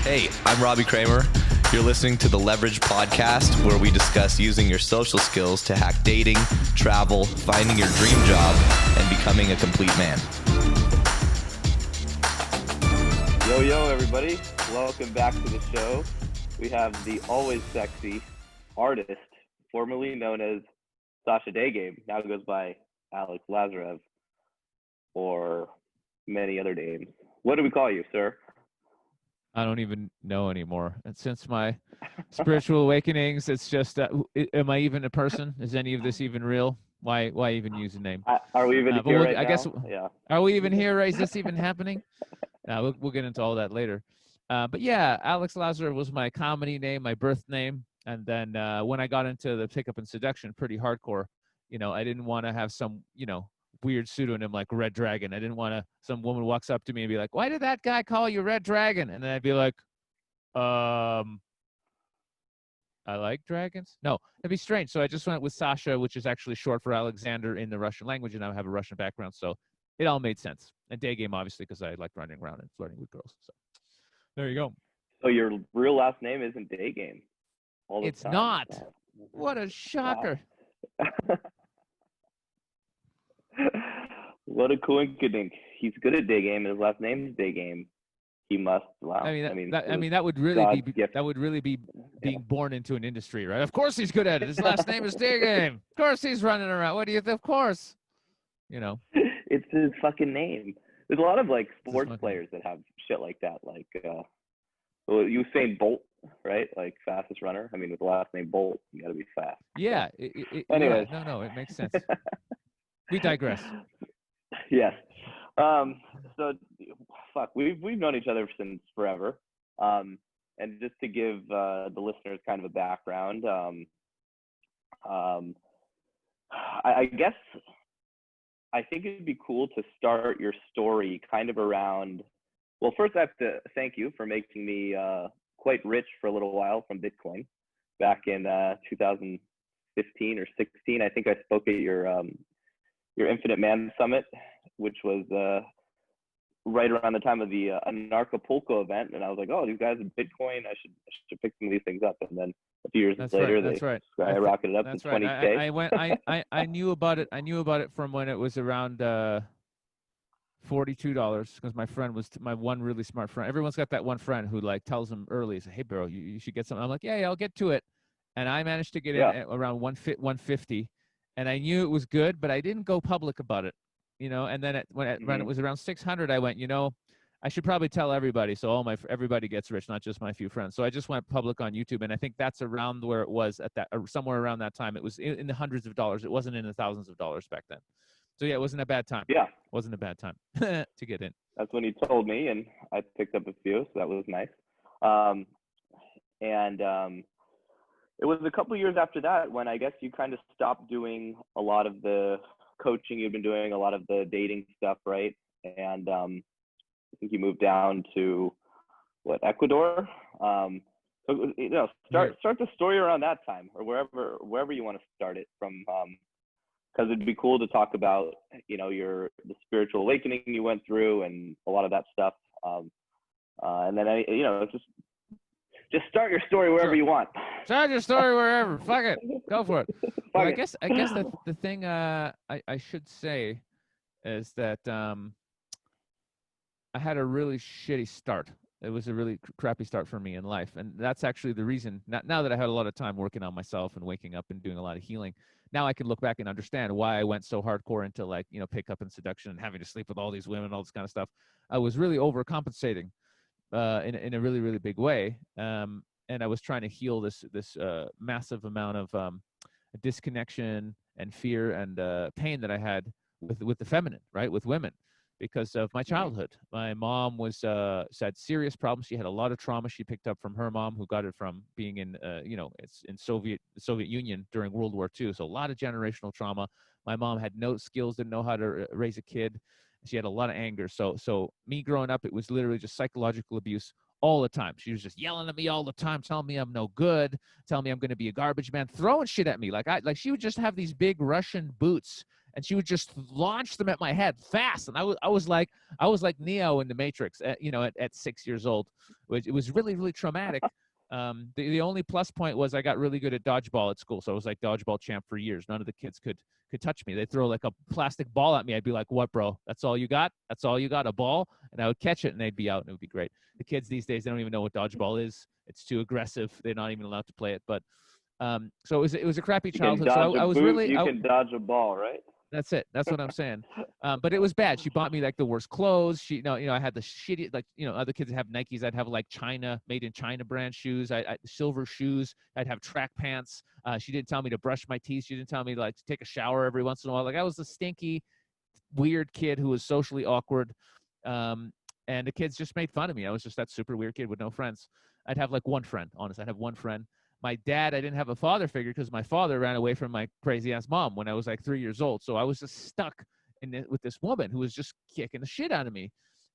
Hey, I'm Robbie Kramer. You're listening to the Leverage Podcast, where we discuss using your social skills to hack dating, travel, finding your dream job, and becoming a complete man. Yo, everybody. Welcome back to the show. We have the always sexy artist, formerly known as Sasha Daygame, now goes by Alex Lazarev, or many other names. What do we call you, sir? I don't even know anymore. And since my spiritual awakenings, it's just, am I even a person? Is any of this even real? Why even use a name? Are we even here right I now? guess, Yeah. Are we even here? Is this even happening? We'll get into all that later. But yeah, Alex Lazarev was my comedy name, my birth name. And then when I got into the pickup and seduction, pretty hardcore, I didn't want to have some, weird pseudonym like Red Dragon. I didn't want to, some woman walks up to me and be like, why did that guy call you Red Dragon? And then I'd be like, I like dragons. No, it'd be strange. So I just went with Sasha, which is actually short for Alexander in the Russian language. And I have a Russian background. So it all made sense. And Daygame, obviously, because I like running around and flirting with girls. So there you go. So your real last name isn't Daygame? It's not. What a shocker. Wow. What a coincidence. He's good at Daygame, and his last name is Daygame. He must. Wow. That would really be being born into an industry, right? Of course he's good at it. His last name is Daygame. Of course he's running around. What do you think? Of course. It's his fucking name. There's a lot of like sports players that have shit like that. Like Usain Bolt, right? Like fastest runner. I mean, with the last name Bolt, you got to be fast. Yeah. Anyways. Yeah, no, it makes sense. We digress. Yes. So, fuck, we've known each other since forever. And just to give the listeners kind of a background, I guess I think it'd be cool to start your story kind of around. Well, first I have to thank you for making me quite rich for a little while from Bitcoin back in 2015 or 16. I think I spoke at your Infinite Man Summit, which was right around the time of the Anarchapulco event, and I was like, "Oh, these guys in Bitcoin, I should pick some of these things up." And then a few years later, they skyrocketed up to 20K. I knew about it. I knew about it from when it was around $42 because my friend was my one really smart friend. Everyone's got that one friend who like tells them early, say, "Hey, bro, you should get something." I'm like, "Yeah, I'll get to it," and I managed to get in at around 150. And I knew it was good, but I didn't go public about it, And then when it was around 600, I went, I should probably tell everybody, so everybody gets rich, not just my few friends. So I just went public on YouTube, and I think that's around where it was at that, or somewhere around that time. It was in the hundreds of dollars. It wasn't in the thousands of dollars back then. So yeah, it wasn't a bad time. Yeah, it wasn't a bad time to get in. That's when he told me, and I picked up a few, so that was nice. It was a couple of years after that when I guess you kind of stopped doing a lot of the coaching you've been doing, a lot of the dating stuff, right? And I think you moved down to Ecuador. So start the story around that time, or wherever you want to start it from, because it'd be cool to talk about the spiritual awakening you went through and a lot of that stuff. And then just start your story wherever you want. Start your story wherever. Fuck it. Go for it. Well, I guess the thing I should say is that I had a really shitty start. It was a really crappy start for me in life. And that's actually the reason, now that I had a lot of time working on myself and waking up and doing a lot of healing, now I can look back and understand why I went so hardcore into pickup and seduction and having to sleep with all these women, all this kind of stuff. I was really overcompensating. In a really, really big way. And I was trying to heal this massive amount of disconnection and fear and pain that I had with the feminine, right? With women, because of my childhood. My mom had serious problems. She had a lot of trauma she picked up from her mom, who got it from being in, it's in Soviet Union during World War II. So a lot of generational trauma. My mom had no skills, didn't know how to raise a kid. She had a lot of anger. So me growing up, it was literally just psychological abuse all the time. She was just yelling at me all the time, telling me I'm no good, telling me I'm going to be a garbage man, throwing shit at me. Like she would just have these big Russian boots and she would just launch them at my head fast. And I was like Neo in the Matrix, at 6 years old, which it was really, really traumatic. The only plus point was I got really good at dodgeball at school, so I was like dodgeball champ for years. None of the kids could touch me. They'd throw like a plastic ball at me. I'd be like, "What, bro? That's all you got? That's all you got? A ball?" And I would catch it, and they'd be out, and it would be great. The kids these days, they don't even know what dodgeball is. It's too aggressive. They're not even allowed to play it. But so it was a crappy childhood. So I was really you can dodge a ball, right? That's it. That's what I'm saying. But it was bad. She bought me like the worst clothes. I had the shitty, like, other kids have Nikes. I'd have like made in China brand shoes. I silver shoes. I'd have track pants. She didn't tell me to brush my teeth. She didn't tell me like to take a shower every once in a while. Like I was a stinky, weird kid who was socially awkward. And the kids just made fun of me. I was just that super weird kid with no friends. I'd have like one friend, honest. I'd have one friend. My dad, I didn't have a father figure because my father ran away from my crazy ass mom when I was like 3 years old. So I was just stuck with this woman who was just kicking the shit out of me.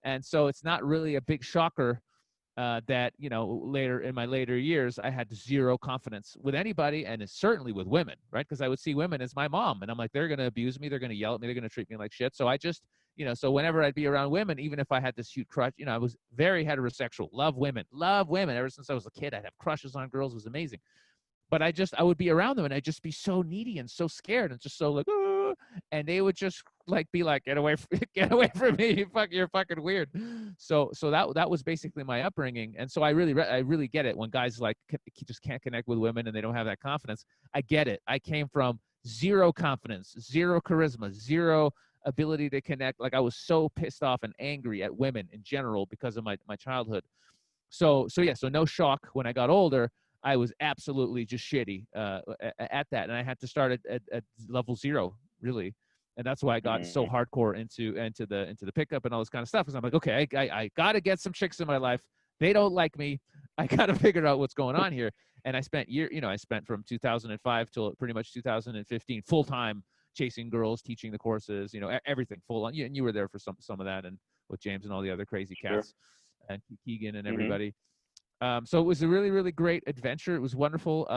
And so it's not really a big shocker that, later in my later years, I had zero confidence with anybody, and it's certainly with women, right? Because I would see women as my mom, and I'm like, they're going to abuse me. They're going to yell at me. They're going to treat me like shit. So I just, so whenever I'd be around women, even if I had this huge crush, I was very heterosexual, love women. Ever since I was a kid, I'd have crushes on girls. It was amazing. But I would be around them, and I'd just be so needy and so scared and just so like, "Ooh," and they would just like be like, get away from me, you're fucking weird. So that was basically my upbringing. And so I really get it when guys like just can't connect with women and they don't have that confidence. I get it. I came from zero confidence, zero charisma, zero ability to connect. Like I was so pissed off and angry at women in general because of my childhood. So no shock when I got older. I was absolutely just shitty at that, and I had to start at level 0, really, and that's why I got so hardcore into the pickup and all this kind of stuff. Because I'm like, okay, I got to get some chicks in my life. They don't like me. I got to figure out what's going on here. And I spent I spent from 2005 till pretty much 2015 full time chasing girls, teaching the courses, everything full on. And you were there for some of that, and with James and all the other crazy cats, and Keegan and everybody. So it was a really, really great adventure. It was wonderful.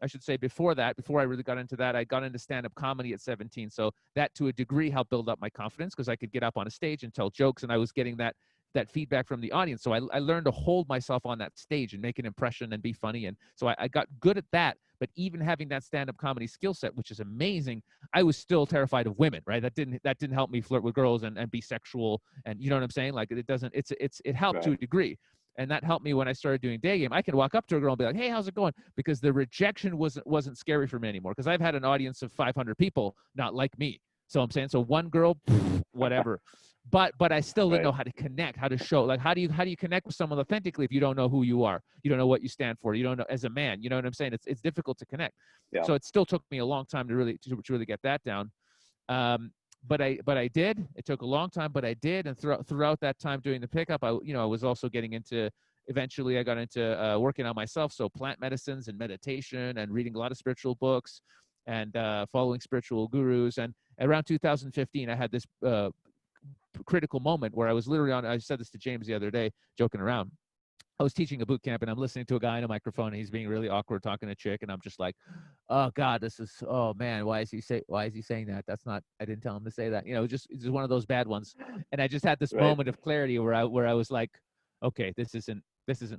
I should say before I really got into that, I got into stand-up comedy at 17. So that to a degree helped build up my confidence because I could get up on a stage and tell jokes, and I was getting that feedback from the audience. So I learned to hold myself on that stage and make an impression and be funny. And so I got good at that. But even having that stand-up comedy skill set, which is amazing, I was still terrified of women, right? That didn't help me flirt with girls and be sexual. And you know what I'm saying? Like it helped to a degree. And that helped me when I started doing Daygame. I can walk up to a girl and be like, "Hey, how's it going?" Because the rejection wasn't scary for me anymore. Because I've had an audience of 500 people not like me. So I'm saying, so one girl, whatever. But I still didn't know how to connect, how to show. Like, how do you connect with someone authentically if you don't know who you are? You don't know what you stand for. You don't know as a man. You know what I'm saying? It's difficult to connect. Yeah. So it still took me a long time to really get that down. But I did. It took a long time, but I did. And throughout that time doing the pickup, I was also getting into. Eventually, I got into working on myself. So plant medicines and meditation, and reading a lot of spiritual books, and following spiritual gurus. And around 2015, I had this critical moment where I was literally I said this to James the other day, joking around. I was teaching a boot camp, and I'm listening to a guy in a microphone, and he's being really awkward talking to a chick, and I'm just like, oh God, oh man, why is he saying that? That's not, I didn't tell him to say that. It's just one of those bad ones. And I just had this moment of clarity where I was like, okay, this isn't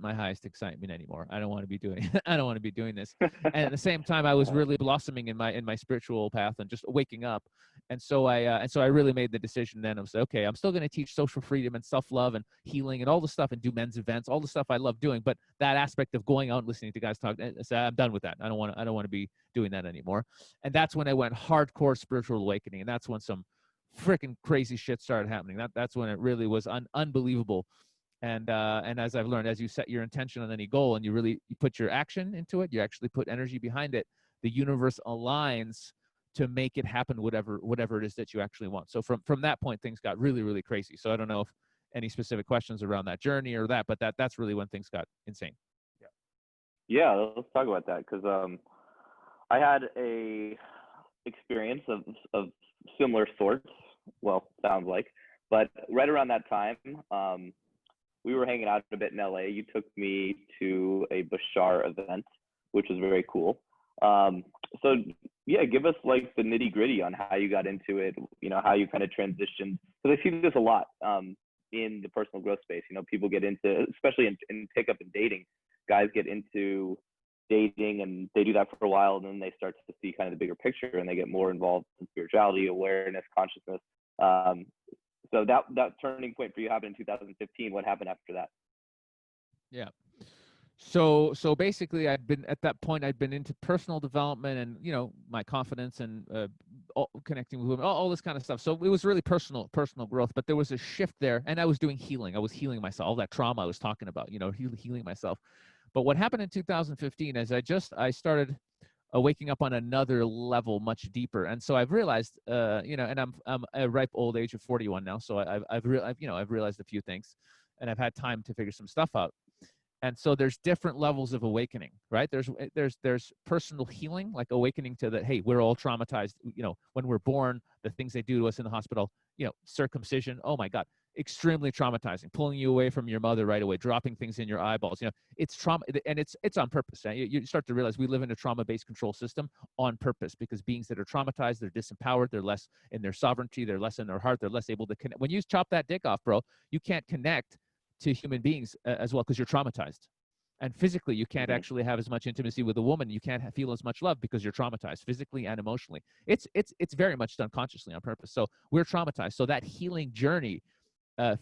my highest excitement anymore. I don't want to be doing this. And at the same time, I was really blossoming in my spiritual path and just waking up. And so I really made the decision then. I was like, okay, I'm still going to teach social freedom and self-love and healing and all the stuff, and do men's events, all the stuff I love doing. But that aspect of going out and listening to guys talk, I'm done with that. I don't want to be doing that anymore. And that's when I went hardcore spiritual awakening. And that's when some freaking crazy shit started happening. That's when it really was unbelievable. And as I've learned, as you set your intention on any goal and you put your action into it, you actually put energy behind it, the universe aligns to make it happen, whatever it is that you actually want. So from that point, things got really, really crazy. So I don't know if any specific questions around that journey or that, but that's really when things got insane. Yeah, let's talk about that, because I had a experience of similar sorts. Well, sounds like, but right around that time, we were hanging out a bit in LA. You took me to a Bashar event, which was very cool. So yeah, give us like the nitty gritty on how you got into it, how you kind of transitioned. Because I see this a lot in the personal growth space. People get into, especially in pickup and dating, guys get into dating and they do that for a while, and then they start to see kind of the bigger picture and they get more involved in spirituality, awareness, consciousness. So that turning point for you happened in 2015. What happened after that? Yeah. So basically, I'd been into personal development and my confidence and connecting with women, all this kind of stuff. So it was really personal growth. But there was a shift there, and I was doing healing. I was healing myself. All that trauma I was talking about, healing myself. But what happened in 2015 is I started waking up on another level, much deeper. And so I've realized, and I'm a ripe old age of 41 now. So I've realized a few things, and I've had time to figure some stuff out. And so there's different levels of awakening, right? There's personal healing, like awakening to that, hey, we're all traumatized. When we're born, the things they do to us in the hospital, circumcision, oh my God, extremely traumatizing, pulling you away from your mother right away, dropping things in your eyeballs. It's trauma, and it's on purpose. Right? You start to realize we live in a trauma-based control system on purpose, because beings that are traumatized, they're disempowered, they're less in their sovereignty, they're less in their heart, they're less able to connect. When you chop that dick off, bro, you can't connect to human beings as well, because you're traumatized. And physically, you can't actually have as much intimacy with a woman. You can't feel as much love because you're traumatized physically and emotionally. It's very much done consciously on purpose. So we're traumatized. So that healing journey,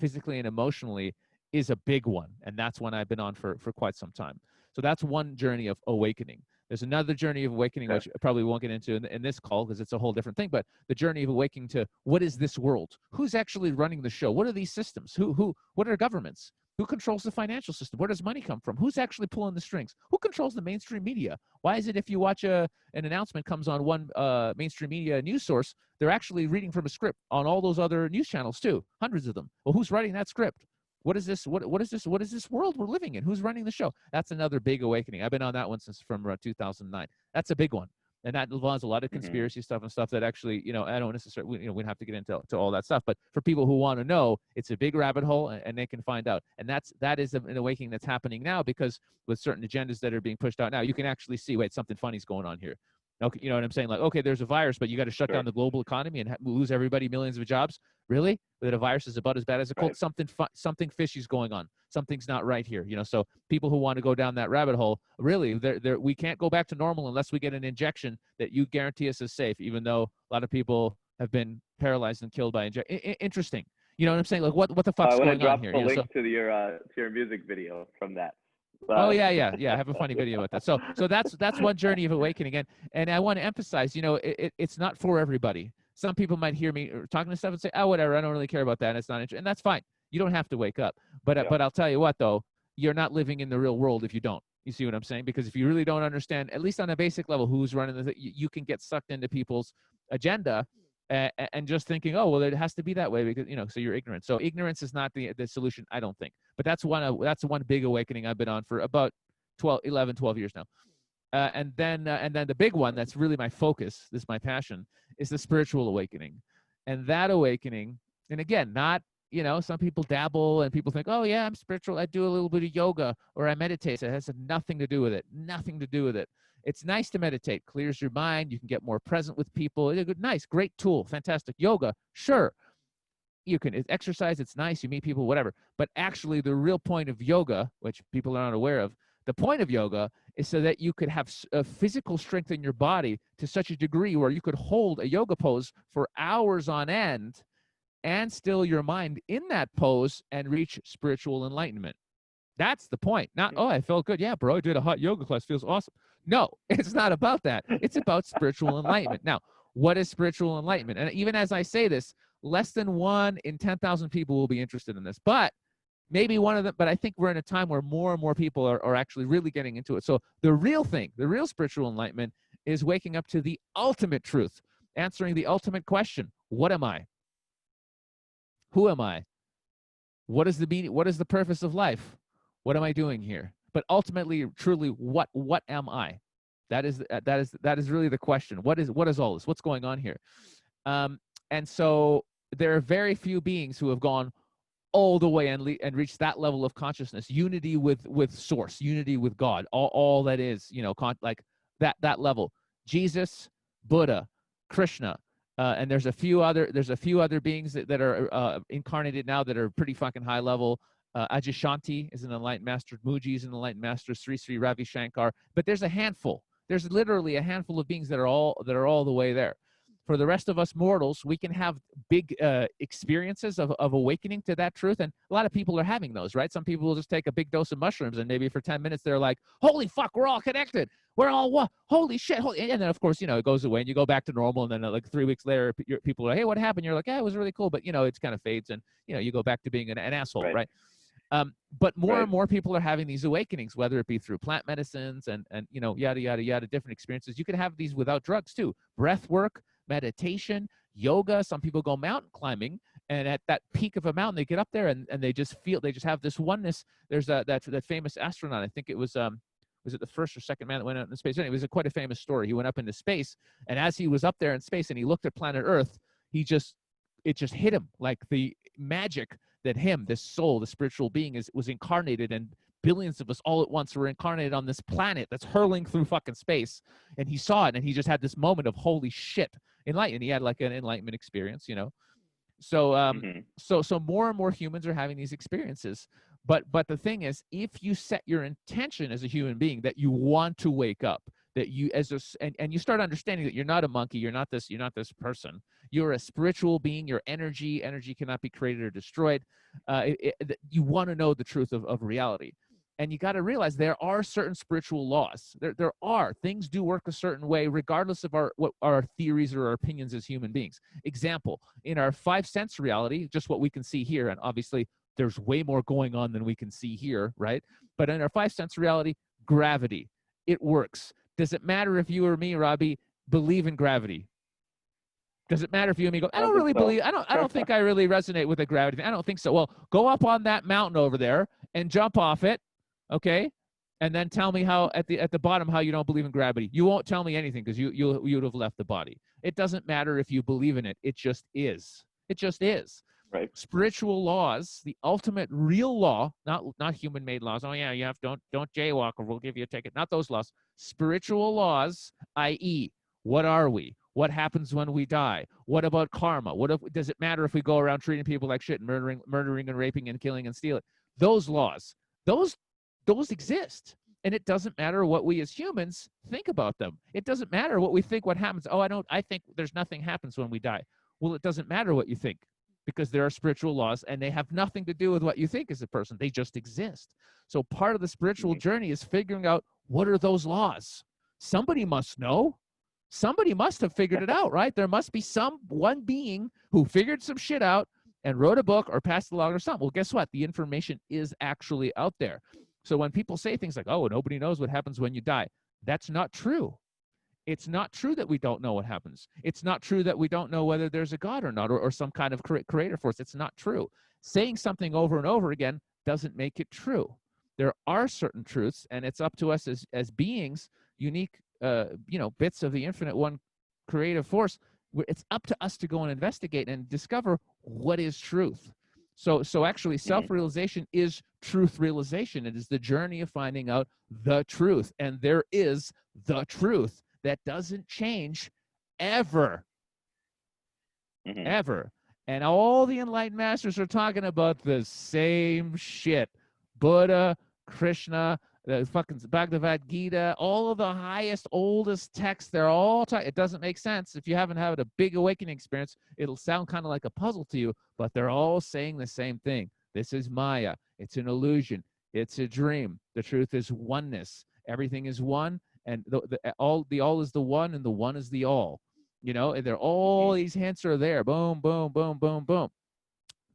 physically and emotionally, is a big one. And that's one I've been on for quite some time. So that's one journey of awakening. There's another journey of awakening, which I probably won't get into in this call because it's a whole different thing, but the journey of awakening to what is this world? Who's actually running the show? What are these systems? What are governments? Who controls the financial system? Where does money come from? Who's actually pulling the strings? Who controls the mainstream media? Why is it if you watch an announcement comes on one mainstream media news source, they're actually reading from a script on all those other news channels too, hundreds of them? Well, who's writing that script? What is this? What is this? What is this world we're living in? Who's running the show? That's another big awakening. I've been on that one since from 2009. That's a big one. And that involves a lot of conspiracy stuff and stuff that actually, I don't necessarily, we have to get into all that stuff. But for people who want to know, it's a big rabbit hole, and they can find out. And that is an awakening that's happening now, because with certain agendas that are being pushed out now, you can actually see, wait, something funny's going on here. Okay, you know what I'm saying? Like, okay, there's a virus, but you got to shut down the global economy and lose everybody millions of jobs. Really? That a virus is about as bad as a cold? Right. Something fishy's going on. Something's not right here. So people who want to go down that rabbit hole, really, we can't go back to normal unless we get an injection that you guarantee us is safe, even though a lot of people have been paralyzed and killed by injection. Interesting. You know what I'm saying? Like, what the fuck's going on here? I want to drop the link to your music video from that. Oh yeah. I have a funny video about that. So that's one journey of awakening, and I want to emphasize, it's not for everybody. Some people might hear me talking to stuff and say, oh, whatever, I don't really care about that. And it's not interesting, and that's fine. You don't have to wake up. But I'll tell you what, though, you're not living in the real world if you don't. You see what I'm saying? Because if you really don't understand, at least on a basic level, who's running the, you can get sucked into people's agenda. And just thinking, oh, well, it has to be that way because, so you're ignorant. So ignorance is not the solution, I don't think. But that's one big awakening I've been on for about 12 years now. And then the big one that's really my focus, this is my passion, is the spiritual awakening. And that awakening, and again, not, some people dabble and people think, oh yeah, I'm spiritual. I do a little bit of yoga or I meditate. It has nothing to do with it. Nothing to do with it. It's nice to meditate, clears your mind. You can get more present with people. It's a good, nice, great tool, fantastic. Yoga, sure. You can exercise, it's nice, you meet people, whatever. But actually the real point of yoga, which people are not aware of, the point of yoga is so that you could have a physical strength in your body to such a degree where you could hold a yoga pose for hours on end and still your mind in that pose and reach spiritual enlightenment. That's the point. Not, oh, I felt good. Yeah, bro, I did a hot yoga class. Feels awesome. No, it's not about that. It's about spiritual enlightenment. Now, what is spiritual enlightenment? And even as I say this, less than 1 in 10,000 people will be interested in this. But maybe one of them, but I think we're in a time where more and more people are actually really getting into it. So the real thing, the real spiritual enlightenment is waking up to the ultimate truth, answering the ultimate question. What am I? Who am I? What is the meaning? What is the purpose of life? What am I doing here? But ultimately, truly, what am I? That is really the question. What is all this? What's going on here? And so there are very few beings who have gone all the way and reached that level of consciousness, unity with source, unity with God, all that is, like that level. Jesus, Buddha, Krishna, and there's a few other beings that are incarnated now that are pretty fucking high level. Ajishanti is an enlightened master. Muji is an enlightened master. Sri Sri Ravi Shankar. But there's a handful. There's literally a handful of beings that are all the way there. For the rest of us mortals, we can have big experiences of awakening to that truth. And a lot of people are having those, right? Some people will just take a big dose of mushrooms and maybe for 10 minutes, they're like, holy fuck, we're all connected. We're all what? Holy shit. And then, of course, it goes away and you go back to normal. And then like 3 weeks later, people are like, hey, what happened? You're like, yeah, it was really cool. But, it kind of fades and, you go back to being an asshole, right? But more and more people are having these awakenings, whether it be through plant medicines and yada, yada, yada, different experiences. You can have these without drugs too. Breath work, meditation, yoga. Some people go mountain climbing, and at that peak of a mountain, they get up there and they just have this oneness. There's that famous astronaut. I think it was it the first or second man that went out into space? Anyway, it was quite a famous story. He went up into space, and as he was up there in space and he looked at planet Earth, it just hit him like the magic that this soul, the spiritual being, was incarnated, and billions of us all at once were incarnated on this planet that's hurling through fucking space. And he saw it, and he just had this moment of holy shit, enlightened. He had like an enlightenment experience, So so more and more humans are having these experiences. But the thing is, if you set your intention as a human being that you want to wake up, that you and you start understanding that you're not a monkey, you're not this person, you're a spiritual being, your energy cannot be created or destroyed. You want to know the truth of reality. And you got to realize there are certain spiritual laws. There are things do work a certain way, regardless of what our theories or our opinions as human beings. Example, in our 5 sense reality, just what we can see here, and obviously there's way more going on than we can see here, right? But in our 5 sense reality, gravity, it works. Does it matter if you or me, Robbie, believe in gravity? Does it matter if you and me go, I don't really believe, I don't think I really resonate with the gravity. I don't think so. Well, go up on that mountain over there and jump off it. Okay, and then tell me how at the bottom how you don't believe in gravity. You won't tell me anything because you would have left the body. It doesn't matter if you believe in it. It just is. It just is. Right. Spiritual laws, the ultimate real law, not human-made laws. Oh yeah, you have don't jaywalk or we'll give you a ticket. Not those laws. Spiritual laws, i.e., what are we? What happens when we die? What about karma? Does it matter if we go around treating people like shit and murdering and raping and killing and stealing? Those laws, those exist, and it doesn't matter what we as humans think about them. It doesn't matter what we think what happens. I think there's nothing happens when we die. Well, it doesn't matter what you think, because there are spiritual laws and they have nothing to do with what you think as a person. They just exist. So part of the spiritual journey is figuring out, what are those laws? Somebody must know. Somebody must have figured it out, right? There must be one being who figured some shit out and wrote a book or passed it along or something. Well, guess what? The information is actually out there. So when people say things like, oh, nobody knows what happens when you die, that's not true. It's not true that we don't know what happens. It's not true that we don't know whether there's a God or not, or some kind of creator force. It's not true. Saying something over and over again doesn't make it true. There are certain truths, and it's up to us as beings, unique, bits of the infinite one creative force. It's up to us to go and investigate and discover what is truth. So actually, self-realization is truth realization. It is the journey of finding out the truth. And there is the truth that doesn't change ever. Ever. And all the enlightened masters are talking about the same shit. Buddha, Krishna, the fucking Bhagavad Gita, all of the highest, oldest texts, they're all talking. It doesn't make sense. If you haven't had a big awakening experience, it'll sound kind of like a puzzle to you, but they're all saying the same thing. This is Maya. It's an illusion. It's a dream. The truth is oneness. Everything is one, and the all is the one, and the one is the all. And they're all these hints are there. Boom, boom, boom, boom, boom.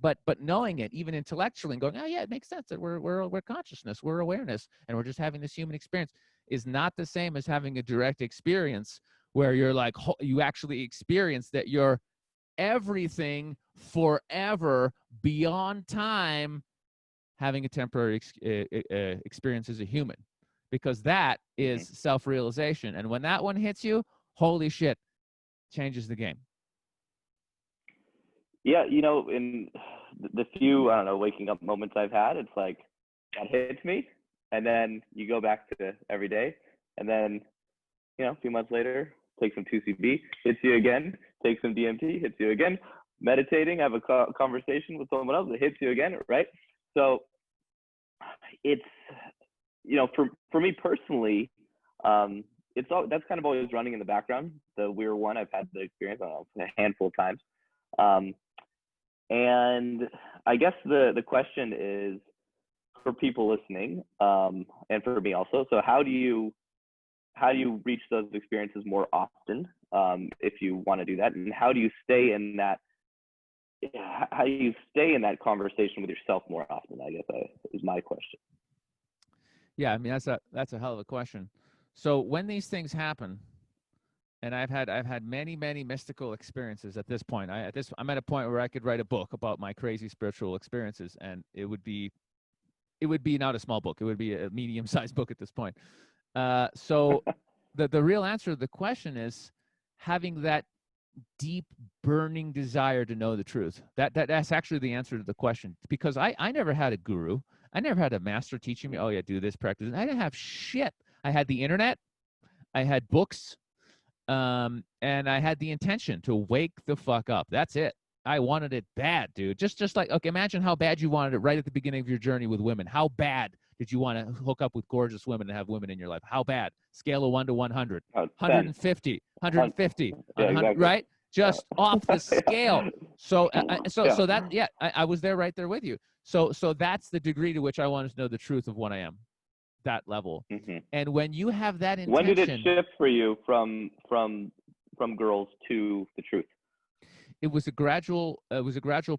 But knowing it, even intellectually, and going, oh yeah, it makes sense that we're consciousness, we're awareness, and we're just having this human experience, is not the same as having a direct experience where you're like, you actually experience that you're everything forever beyond time, having a temporary experience as a human, because that is self-realization. And when that one hits you, holy shit, changes the game. Yeah, in the few, waking up moments I've had, it's like that hits me, and then you go back to every day, and then you know, a few months later, take some 2CB, hits you again, take some DMT, hits you again, meditating, have a conversation with someone else, it hits you again, right? So it's, you know, for me personally, it's all, that's kind of always running in the background. The Weir one, I've had the experience, I don't know, a handful of times. And I guess the question is for people listening, and for me also. So how do you reach those experiences more often, if you want to do that, and how do you stay in that? How do you stay in that conversation with yourself more often? I guess is my question. Yeah, I mean that's a hell of a question. So when these things happen, and I've had many mystical experiences at this point. I'm at a point where I could write a book about my crazy spiritual experiences, and it would be not a small book. It would be a medium-sized book at this point. So the real answer to the question is having that deep burning desire to know the truth. That's actually the answer to the question, because I never had a guru. I never had a master teaching me, oh yeah, do this, practice. I didn't have shit. I had the internet, I had books, and I had the intention to wake the fuck up. That's it. I wanted it bad, dude. Just like, okay, imagine how bad you wanted it right at the beginning of your journey with women. How bad did you want to hook up with gorgeous women and have women in your life? How bad? Scale of 1 to 100. 150, 150, yeah, 100, exactly. right? Just off the scale. So that, yeah, I was there right there with you. So that's the degree to which I wanted to know the truth of what I am, that level. Mm-hmm. And when you have that intention. When did it shift for you from girls to the truth? It was a gradual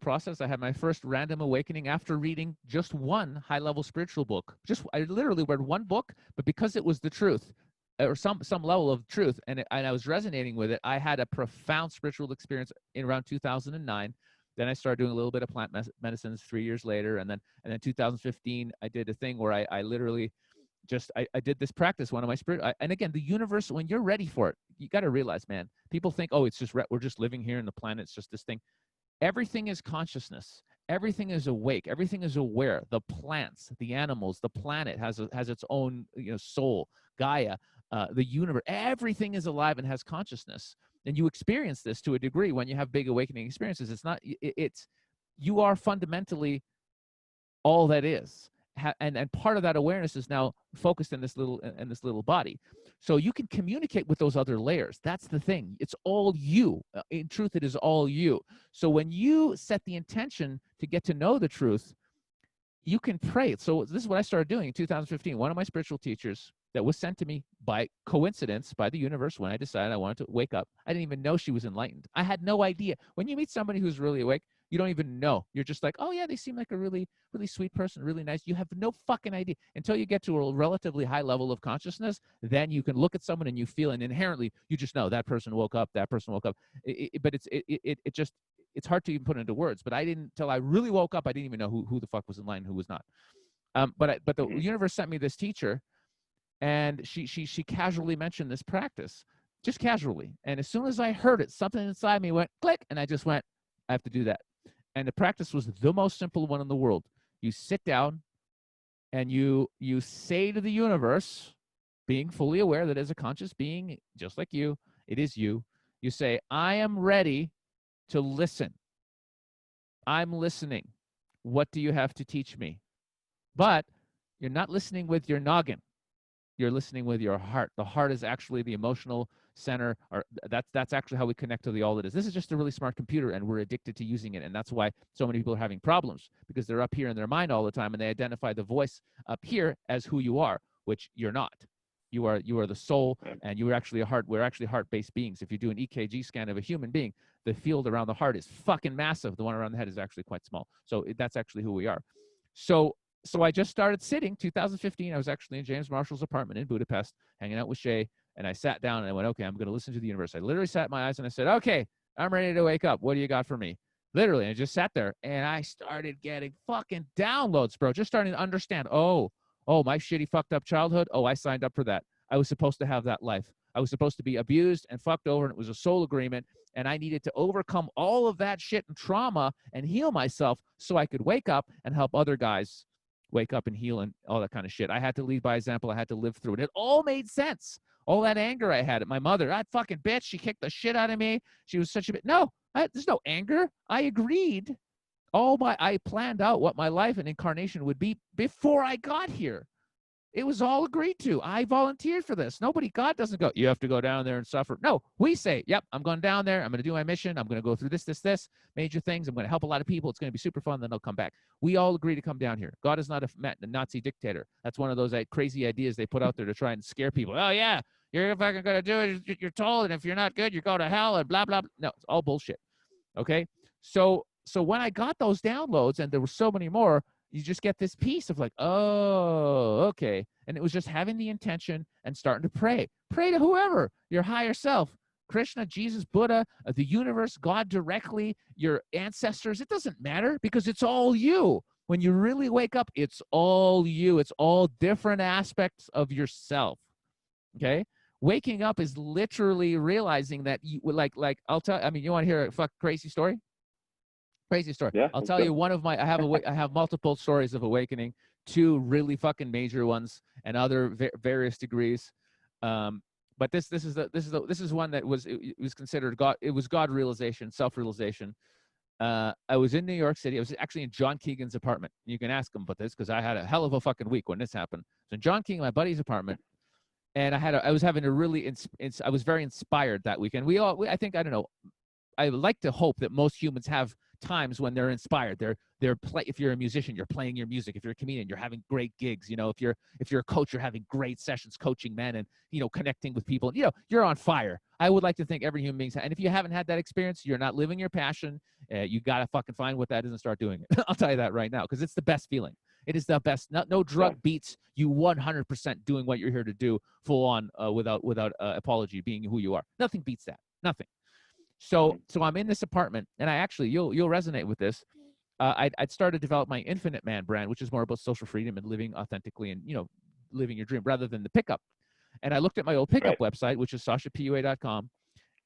process. I had my first random awakening after reading just one high-level spiritual book. I literally read one book, but because it was the truth, or some level of truth, and I was resonating with it, I had a profound spiritual experience in around 2009. Then I started doing a little bit of plant medicines 3 years later, and then 2015 I did a thing where I literally I did this practice, one of my and again, the universe, when you're ready for it, you got to realize, man, people think, oh, it's just, we're just living here in the planet. It's just this thing. Everything is consciousness. Everything is awake. Everything is aware. The plants, the animals, the planet has its own, soul, Gaia, the universe. Everything is alive and has consciousness. And you experience this to a degree when you have big awakening experiences. It's not, you are fundamentally all that is. And part of that awareness is now focused in this little body. So you can communicate with those other layers. That's the thing. It's all you. In truth, it is all you. So when you set the intention to get to know the truth, you can pray. So this is what I started doing in 2015. One of my spiritual teachers that was sent to me by coincidence, by the universe, when I decided I wanted to wake up. I didn't even know she was enlightened. I had no idea. When you meet somebody who's really awake, you don't even know. You're just like, oh yeah, they seem like a really, really sweet person, really nice. You have no fucking idea until you get to a relatively high level of consciousness. Then you can look at someone and you feel, and inherently you just know that person woke up. That person woke up. But it's hard to even put into words. But I didn't, till I really woke up, I didn't even know who the fuck was in line and who was not. But the universe sent me this teacher, and she casually mentioned this practice, just casually. And as soon as I heard it, something inside me went click, and I just went, I have to do that. And the practice was the most simple one in the world. You sit down and you say to the universe, being fully aware that as a conscious being, just like you, it is you. You say, I am ready to listen. I'm listening. What do you have to teach me? But you're not listening with your noggin. You're listening with your heart. The heart is actually the emotional center, or that's actually how we connect to the all that is. This is just a really smart computer, and we're addicted to using it. And that's why so many people are having problems, because they're up here in their mind all the time, and they identify the voice up here as who you are, which you're not. You are the soul, and you are actually a heart. We're actually heart-based beings. If you do an EKG scan of a human being, the field around the heart is fucking massive. The one around the head is actually quite small. So that's actually who we are. So I just started sitting, 2015. I was actually in James Marshall's apartment in Budapest, hanging out with Shay, and I sat down and I went, okay, I'm going to listen to the universe. I literally sat my eyes and I said, okay, I'm ready to wake up. What do you got for me? Literally, I just sat there and I started getting fucking downloads, bro. Just starting to understand, oh, my shitty fucked up childhood. Oh, I signed up for that. I was supposed to have that life. I was supposed to be abused and fucked over, and it was a soul agreement, and I needed to overcome all of that shit and trauma and heal myself so I could wake up and help other guys wake up and heal and all that kind of shit. I had to lead by example. I had to live through it. It all made sense. All that anger I had at my mother. That fucking bitch. She kicked the shit out of me. She was such a bitch. No, there's no anger. I agreed. I planned out what my life and incarnation would be before I got here. It was all agreed to. I volunteered for this. God doesn't go, you have to go down there and suffer. No, we say, yep, I'm going down there. I'm going to do my mission. I'm going to go through this, major things. I'm going to help a lot of people. It's going to be super fun. Then they'll come back. We all agree to come down here. God is not a Nazi dictator. That's one of those crazy ideas they put out there to try and scare people. Oh, yeah, you're fucking going to do it. You're told, and if you're not good, you go to hell and blah, blah, blah. No, it's all bullshit. Okay? So when I got those downloads, and there were so many more, you just get this piece of like, oh, okay. And it was just having the intention and starting to pray. Pray to whoever, your higher self, Krishna, Jesus, Buddha, the universe, God directly, your ancestors. It doesn't matter because it's all you. When you really wake up, it's all you. It's all different aspects of yourself. Okay? Waking up is literally realizing that you like I'll tell. I mean, you want to hear a crazy story? Crazy story. Yeah, I'll tell you one of my. I have multiple stories of awakening, 2 really fucking major ones, and other various degrees. But this is one that was considered God. It was God realization, self-realization. I was in New York City. I was actually in John Keegan's apartment. You can ask him about this because I had a hell of a fucking week when this happened. So in John Keegan, my buddy's apartment, and I was having a really I was very inspired that weekend. I think, I don't know. I like to hope that most humans have times when they're inspired. If you're a musician, you're playing your music. If you're a comedian, you're having great gigs. You know, if you're a coach, you're having great sessions coaching men and, you know, connecting with people. You know, you're on fire. I would like to think every human being, and if you haven't had that experience, you're not living your passion. You got to fucking find what that is and start doing it. I'll tell you that right now, because it's the best feeling. It is the best. No drug beats you 100% doing what you're here to do full on, without apology, being who you are. Nothing beats that. Nothing. So I'm in this apartment, and I actually, you'll resonate with this. I'd started to develop my Infinite Man brand, which is more about social freedom and living authentically and, you know, living your dream rather than the pickup. And I looked at my old pickup website, which is sashapua.com,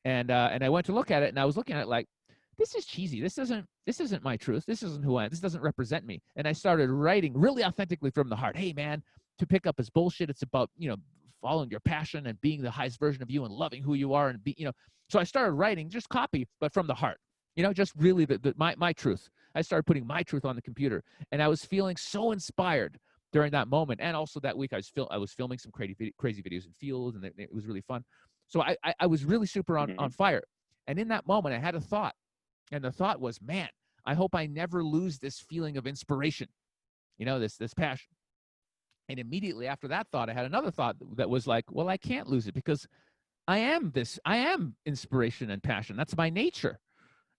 and I went to look at it, and I was looking at it like, this is cheesy. This isn't my truth. This isn't who I am. This doesn't represent me. And I started writing really authentically from the heart. Hey, man, to pick up is bullshit. It's about, you know, following your passion and being the highest version of you and loving who you are and be, you know. So I started writing just copy, but from the heart, you know, just really my truth. I started putting my truth on the computer, and I was feeling so inspired during that moment. And also that week I was filming some crazy videos in fields, and it was really fun. So I was really super on fire. And in that moment I had a thought, and the thought was, man, I hope I never lose this feeling of inspiration, you know, this passion. And immediately after that thought, I had another thought that was like, well, I can't lose it because I am inspiration and passion. That's my nature.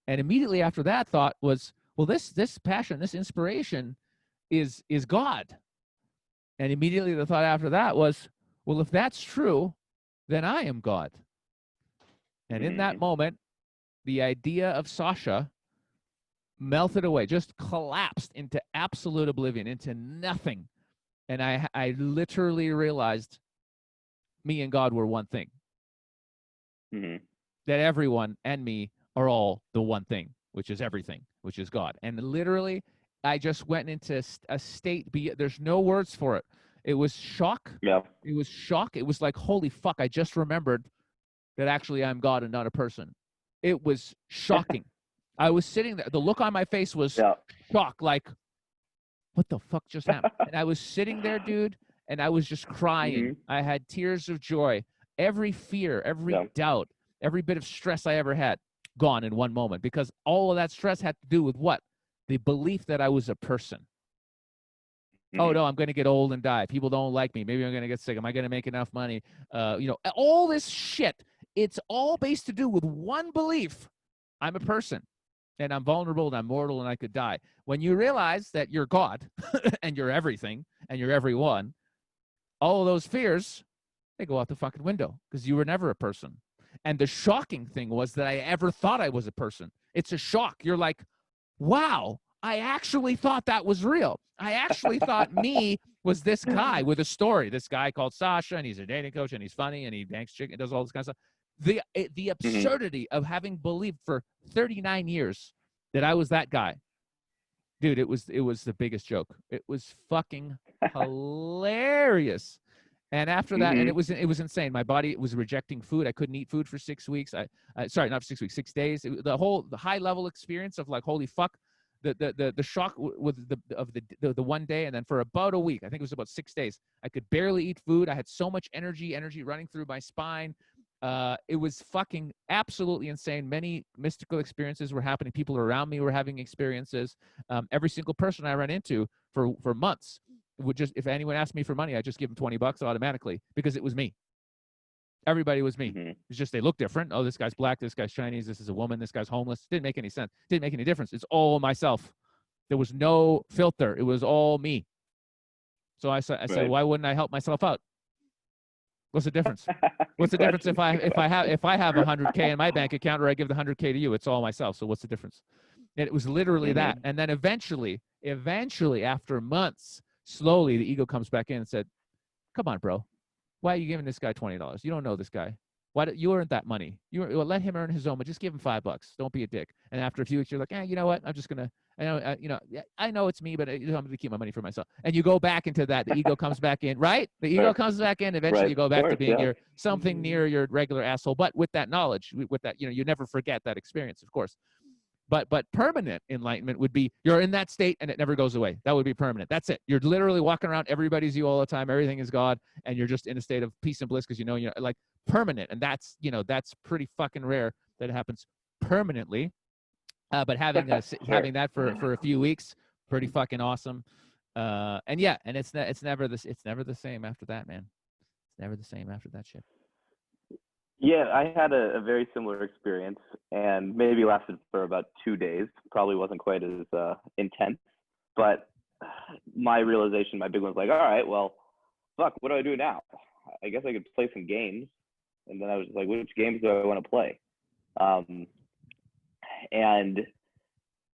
And immediately after that thought was, well, this passion, this inspiration is God. And immediately the thought after that was, well, if that's true, then I am God. And in that moment, the idea of Sasha melted away, just collapsed into absolute oblivion, into nothing. And I literally realized me and God were one thing. That everyone and me are all the one thing, which is everything, which is God. And literally, I just went into a state, there's no words for it. It was shock. Yeah. It was shock. It was like, holy fuck, I just remembered that actually I'm God and not a person. It was shocking. I was sitting there. The look on my face was shock, like, what the fuck just happened? And I was sitting there, dude, and I was just crying. I had tears of joy. Every fear, every doubt, every bit of stress I ever had, gone in one moment, because all of that stress had to do with what? The belief that I was a person. Oh, no, I'm going to get old and die. People don't like me. Maybe I'm going to get sick. Am I going to make enough money? You know, all this shit, it's all based to do with one belief. I'm a person, and I'm vulnerable, and I'm mortal, and I could die. When you realize that you're God, and you're everything, and you're everyone, all of those fears, they go out the fucking window, because you were never a person. And the shocking thing was that I ever thought I was a person. It's a shock. You're like, wow, I actually thought that was real. I actually thought me was this guy with a story, this guy called Sasha, and he's a dating coach, and he's funny, and he banks chicken, does all this kind of stuff. The absurdity of having believed for 39 years that I was that guy. Dude, it was the biggest joke. It was fucking hilarious. And after that, and it was insane. My body was rejecting food. I couldn't eat food for 6 weeks. Sorry, not for 6 weeks, 6 days. The high level experience of like, holy fuck, the shock with the one day, and then for about a week, I think it was about 6 days, I could barely eat food. I had so much energy running through my spine. It was fucking absolutely insane. Many mystical experiences were happening. People around me were having experiences. Every single person I ran into for months would just, if anyone asked me for money, I just give them $20 automatically, because it was me. Everybody was me. It's just they look different. Oh, this guy's black, this guy's Chinese, this is a woman, this guy's homeless. Didn't make any sense. Didn't make any difference. It's all myself. There was no filter. It was all me. So I said, why wouldn't I help myself out? What's the difference? What's the difference if I have 100K in my bank account, or I give the 100K to you? It's all myself. So what's the difference? And it was literally that. And then eventually, after months, slowly the ego comes back in and said, "Come on, bro. Why are you giving this guy $20? You don't know this guy. Why don't you earn that money? Let him earn his own, but just give him $5. Don't be a dick." And after a few weeks, you're like, you know what? I'm just gonna. I know it's me, but I'm gonna keep my money for myself. And you go back into that. The ego comes back in, right? The ego comes back in. Eventually, you go back to being your something near your regular asshole, but with that knowledge, with that, you never forget that experience, of course. But permanent enlightenment would be you're in that state and it never goes away. That would be permanent. That's it. You're literally walking around. Everybody's you all the time. Everything is God, and you're just in a state of peace and bliss because you're like permanent. And that's pretty fucking rare that it happens permanently. But having that for a few weeks, pretty fucking awesome. And it's never the same after that, man. It's never the same after that shit. Yeah, I had a very similar experience, and maybe lasted for about 2 days. Probably wasn't quite as intense, but my realization, my big one was like, all right, well, fuck, what do I do now? I guess I could play some games. And then I was like, which games do I want to play? And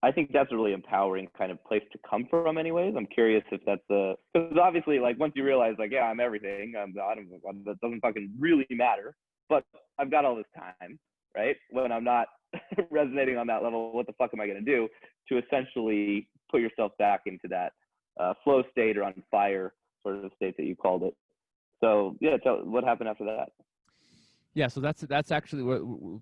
I think that's a really empowering kind of place to come from anyways. I'm curious if that's because obviously, like, once you realize, like, yeah, I'm everything, that doesn't fucking really matter. But I've got all this time, right? When I'm not resonating on that level, what the fuck am I going to do to essentially put yourself back into that flow state or on fire sort of state that you called it? So yeah, what happened after that? Yeah, so that's actually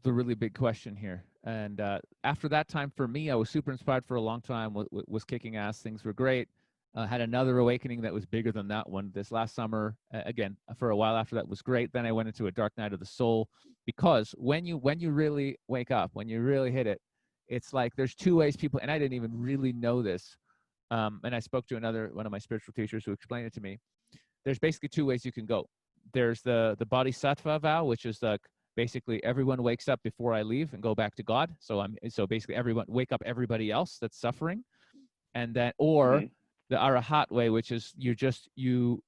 the really big question here. And after that time, for me, I was super inspired for a long time. Was kicking ass. Things were great. Had another awakening that was bigger than that one this last summer. Again, for a while after that was great. Then I went into a dark night of the soul, because when you really wake up, when you really hit it, it's like there's two ways people, and I didn't even really know this. And I spoke to one of my spiritual teachers who explained it to me. There's basically two ways you can go. There's the bodhisattva vow, which is like basically everyone wakes up before I leave and go back to God. So basically everyone wake up everybody else that's suffering, and then the arahat way, which is you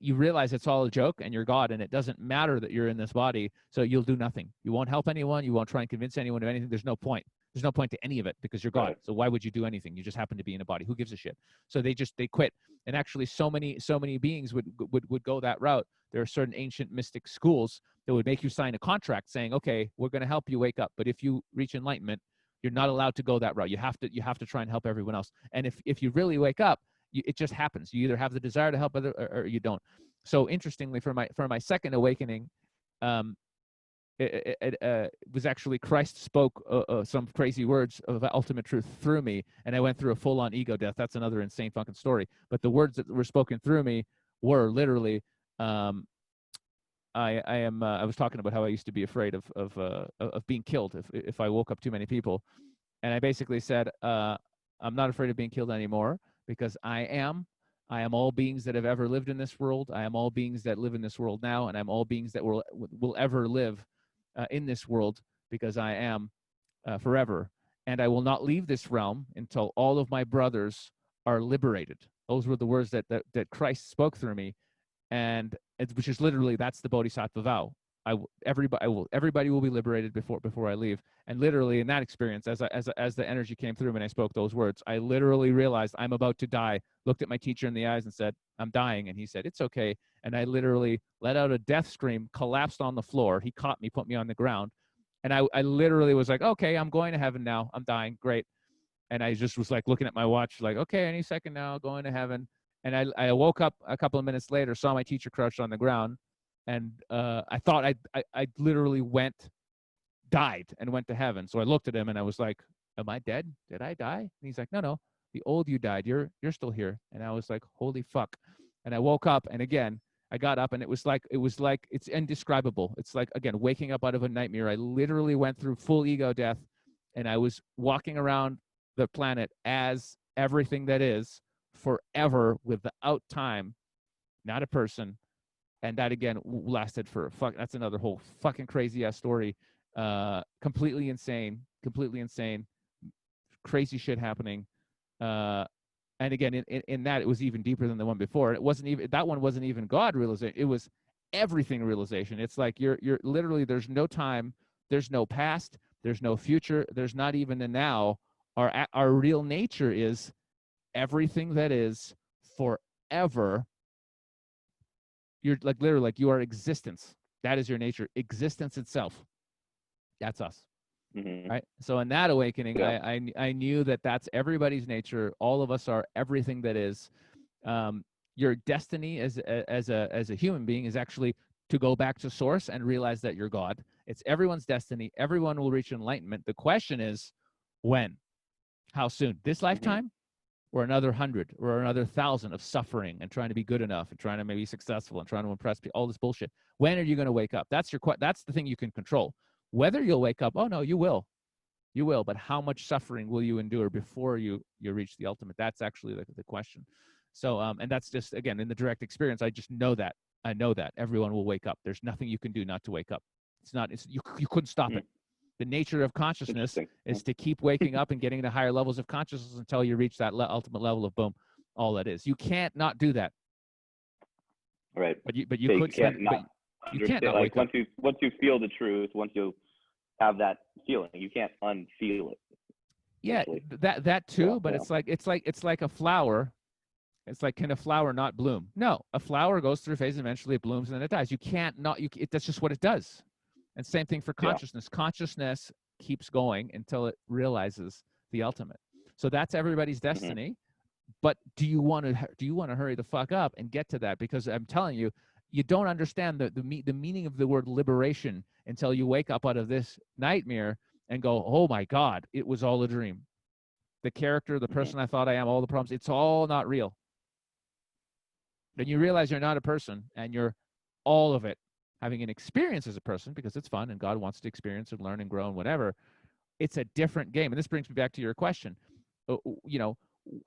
realize it's all a joke and you're God, and it doesn't matter that you're in this body, so you'll do nothing. You won't help anyone. You won't try and convince anyone of anything. There's no point. There's no point to any of it because you're God. Right. So why would you do anything? You just happen to be in a body. Who gives a shit? So they quit. And actually, so many beings would go that route. There are certain ancient mystic schools that would make you sign a contract saying, okay, we're going to help you wake up, but if you reach enlightenment, you're not allowed to go that route. You have to try and help everyone else. And if you really wake up, it just happens. You either have the desire to help other or you don't. So interestingly, for my second awakening, it was actually Christ spoke some crazy words of ultimate truth through me, and I went through a full-on ego death. That's another insane fucking story. But the words that were spoken through me were literally, I was talking about how I used to be afraid of being killed if I woke up too many people, and I basically said, I'm not afraid of being killed anymore, because I am all beings that have ever lived in this world. I am all beings that live in this world now, and I'm all beings that will ever live in this world, because I am forever. And I will not leave this realm until all of my brothers are liberated. Those were the words that Christ spoke through me, and which is literally, that's the Bodhisattva vow. Everybody will be liberated before I leave. And literally in that experience, as the energy came through when I spoke those words, I literally realized I'm about to die, looked at my teacher in the eyes and said, I'm dying. And he said, it's okay. And I literally let out a death scream, collapsed on the floor. He caught me, put me on the ground. And I literally was like, okay, I'm going to heaven now. I'm dying. Great. And I just was like looking at my watch, like, okay, any second now, going to heaven. And I woke up a couple of minutes later, saw my teacher crouched on the ground, and I thought I literally died and went to heaven. So I looked at him and I was like, am I dead? Did I die? And he's like, no, the old you died. You're still here. And I was like, holy fuck. And I woke up, and again, I got up, and it was like it's indescribable. It's like, again, waking up out of a nightmare. I literally went through full ego death, and I was walking around the planet as everything that is forever without time, not a person. And that again lasted for that's another whole fucking crazy ass story. Completely insane, crazy shit happening. And again, in that, it was even deeper than the one before. It wasn't even, that one wasn't even God realization. It was everything realization. It's like you're literally, there's no time, there's no past, there's no future, there's not even a now. Our real nature is everything that is forever. You're like literally like you are existence. That is your nature. Existence itself. That's us. Mm-hmm. Right. So in that awakening, Yeah. I knew that that's everybody's nature. All of us are everything that is. Your destiny as a human being is actually to go back to source and realize that you're God. It's everyone's destiny. Everyone will reach enlightenment. The question is, when? How soon? This lifetime? Or another 100 or another 1,000 of suffering and trying to be good enough and trying to maybe be successful and trying to impress people, all this bullshit. When are you going to wake up? That's the thing you can control. Whether you'll wake up, oh no, you will. You will, but how much suffering will you endure before you reach the ultimate? That's actually the question. So, and that's just, again, in the direct experience, I just know that. I know that everyone will wake up. There's nothing you can do not to wake up. You couldn't stop it. The nature of consciousness is to keep waking up and getting to higher levels of consciousness until you reach that ultimate level of boom, all that is. You can't not do that. Right. But you could spend, but you can't not wake up. Once you feel the truth, once you have that feeling, you can't unfeel it. Yeah, that too. But it's like a flower. It's like, can a flower not bloom? No, a flower goes through a phase, and eventually it blooms and then it dies. You can't not. That's just what it does. And same thing for consciousness. Yeah. Consciousness keeps going until it realizes the ultimate. So that's everybody's destiny. But do you want to hurry the fuck up and get to that? Because I'm telling you, you don't understand the meaning of the word liberation until you wake up out of this nightmare and go, oh my God, it was all a dream. The character, the person I thought I am, all the problems, it's all not real. Then you realize you're not a person and you're all of it. Having an experience as a person, because it's fun and God wants to experience and learn and grow and whatever, it's a different game. And this brings me back to your question.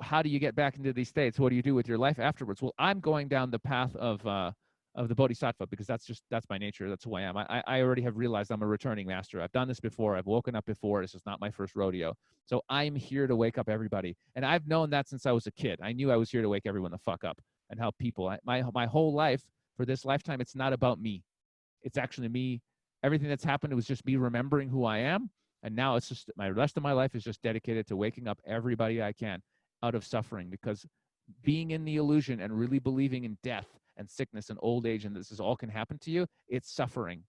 How do you get back into these states? What do you do with your life afterwards? Well, I'm going down the path of the Bodhisattva, because that's my nature. That's who I am. I already have realized I'm a returning master. I've done this before. I've woken up before. This is not my first rodeo. So I'm here to wake up everybody. And I've known that since I was a kid. I knew I was here to wake everyone the fuck up and help people. My whole life for this lifetime, it's not about me. It's actually me. Everything that's happened, it was just me remembering who I am. And now it's just the rest of my life is just dedicated to waking up everybody I can out of suffering, because being in the illusion and really believing in death and sickness and old age and this is all can happen to you, it's suffering.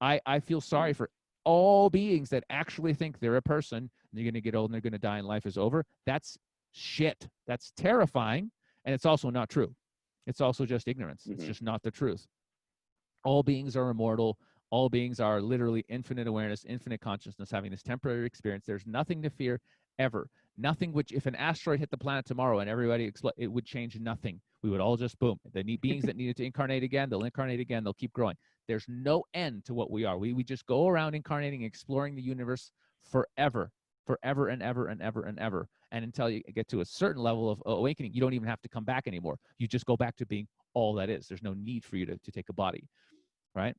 I feel sorry for all beings that actually think they're a person and they're going to get old and they're going to die and life is over. That's shit. That's terrifying. And it's also not true. It's also just ignorance. It's just not the truth. All beings are immortal. All beings are literally infinite awareness, infinite consciousness, having this temporary experience. There's nothing to fear ever. Nothing which, if an asteroid hit the planet tomorrow and everybody explode, it would change nothing. We would all just boom. The beings that needed to incarnate again, they'll incarnate again. They'll keep growing. There's no end to what we are. We just go around incarnating, exploring the universe forever and ever and ever and ever. And until you get to a certain level of awakening, you don't even have to come back anymore. You just go back to being all that is. There's no need for you to take a body, right?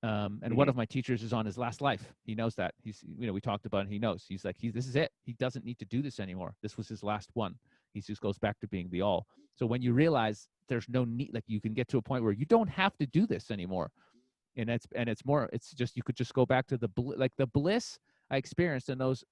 And one of my teachers is on his last life. He knows that. He's, we talked about it. He knows. He's like, this is it. He doesn't need to do this anymore. This was his last one. He just goes back to being the all. So when you realize there's no need, like you can get to a point where you don't have to do this anymore. And it's just, you could just go back to the bliss I experienced in those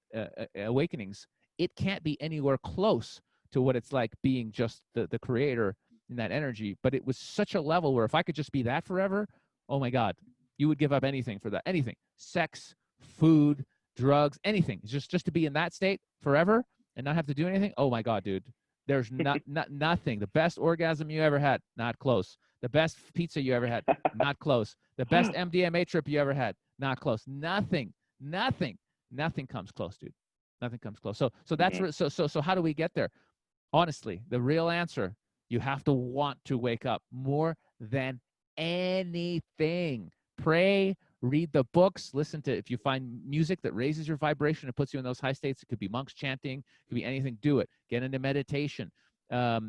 awakenings. It can't be anywhere close to what it's like being just the creator in that energy. But it was such a level where if I could just be that forever, oh my God, you would give up anything for that. Anything. Sex, food, drugs, anything. Just to be in that state forever and not have to do anything. Oh my God, dude. There's nothing. The best orgasm you ever had, not close. The best pizza you ever had, not close. The best MDMA trip you ever had, not close. Nothing comes close, dude. Nothing comes close. So that's so how do we get there? Honestly, the real answer, you have to want to wake up more than anything. Pray, read the books, listen to, if you find music that raises your vibration and puts you in those high states, it could be monks chanting, it could be anything, do it. Get into meditation. Go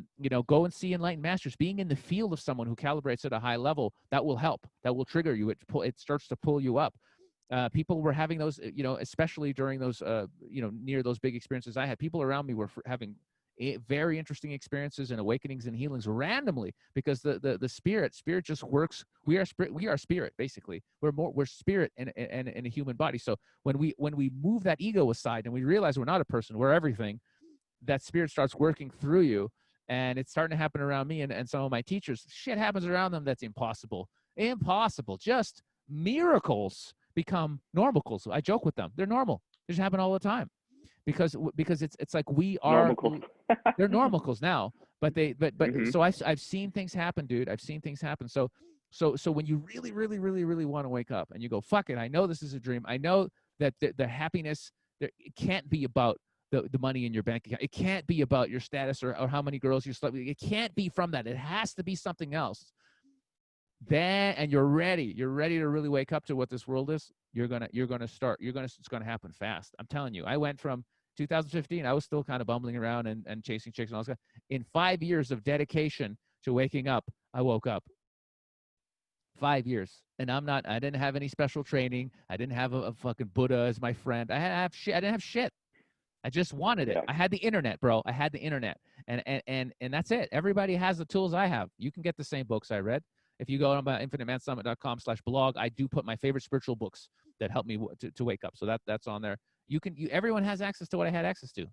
and see enlightened masters. Being in the field of someone who calibrates at a high level, that will help. That will trigger you. It starts to pull you up. People were having those, especially during those, near those big experiences I had. People around me were having very interesting experiences and awakenings and healings randomly, because the spirit just works. We are spirit, basically. We're spirit in a human body. So when we move that ego aside and we realize we're not a person, we're everything, that spirit starts working through you. And it's starting to happen around me and some of my teachers. Shit happens around them that's impossible. Just miracles become normals. I joke with them. They're normal. They just happen all the time. Because it's like we are they're normals now, but so I've seen things happen, dude. I've seen things happen. So when you really want to wake up and you go, fuck it, I know this is a dream. I know that the happiness, it can't be about the money in your bank account. It can't be about your status or how many girls you slept with. It can't be from that. It has to be something else. And you're ready to really wake up to what this world is. It's gonna happen fast. I'm telling you. I went from 2015, I was still kind of bumbling around and chasing chicks and all this stuff. In 5 years of dedication to waking up, I woke up. 5 years. And I didn't have any special training. I didn't have a fucking Buddha as my friend. I didn't have shit. I just wanted it. I had the internet, bro. I had the internet. And that's it. Everybody has the tools I have. You can get the same books I read. If you go on infinitemansummit.com/blog, I do put my favorite spiritual books that help me to wake up. So that's on there. Everyone has access to what I had access to,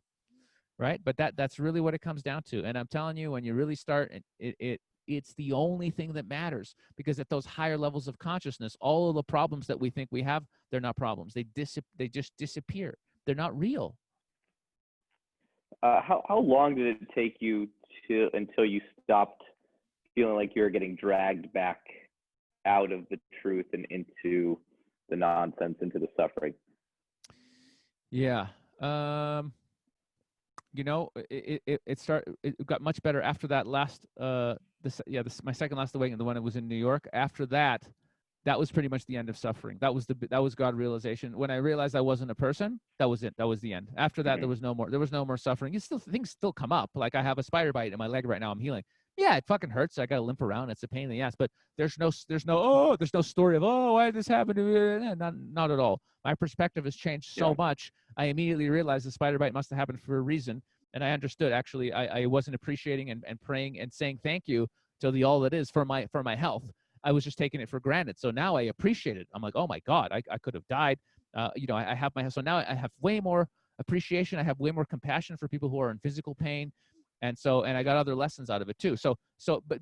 right? But that's really what it comes down to. And I'm telling you, when you really start, it's the only thing that matters, because at those higher levels of consciousness, all of the problems that we think we have, they're not problems. They just disappear. They're not real. How long did it take you until you stopped feeling like you were getting dragged back out of the truth and into the nonsense, into the suffering? Yeah. It got much better after that last, my second last awakening, the one that was in New York. After that was pretty much the end of suffering. That was God realization. When I realized I wasn't a person, that was it. That was the end. After that, there was no more suffering. Things still come up. Like I have a spider bite in my leg right now. I'm healing. Yeah, it fucking hurts. I got to limp around. It's a pain in the ass, but there's no story of, why did this happen to me? Not at all. My perspective has changed so much. I immediately realized the spider bite must have happened for a reason. And I understood, actually, I wasn't appreciating and praying and saying thank you to the all that is for my health. I was just taking it for granted. So now I appreciate it. I'm like, oh my God, I could have died. I have so now I have way more appreciation. I have way more compassion for people who are in physical pain. And I got other lessons out of it too. But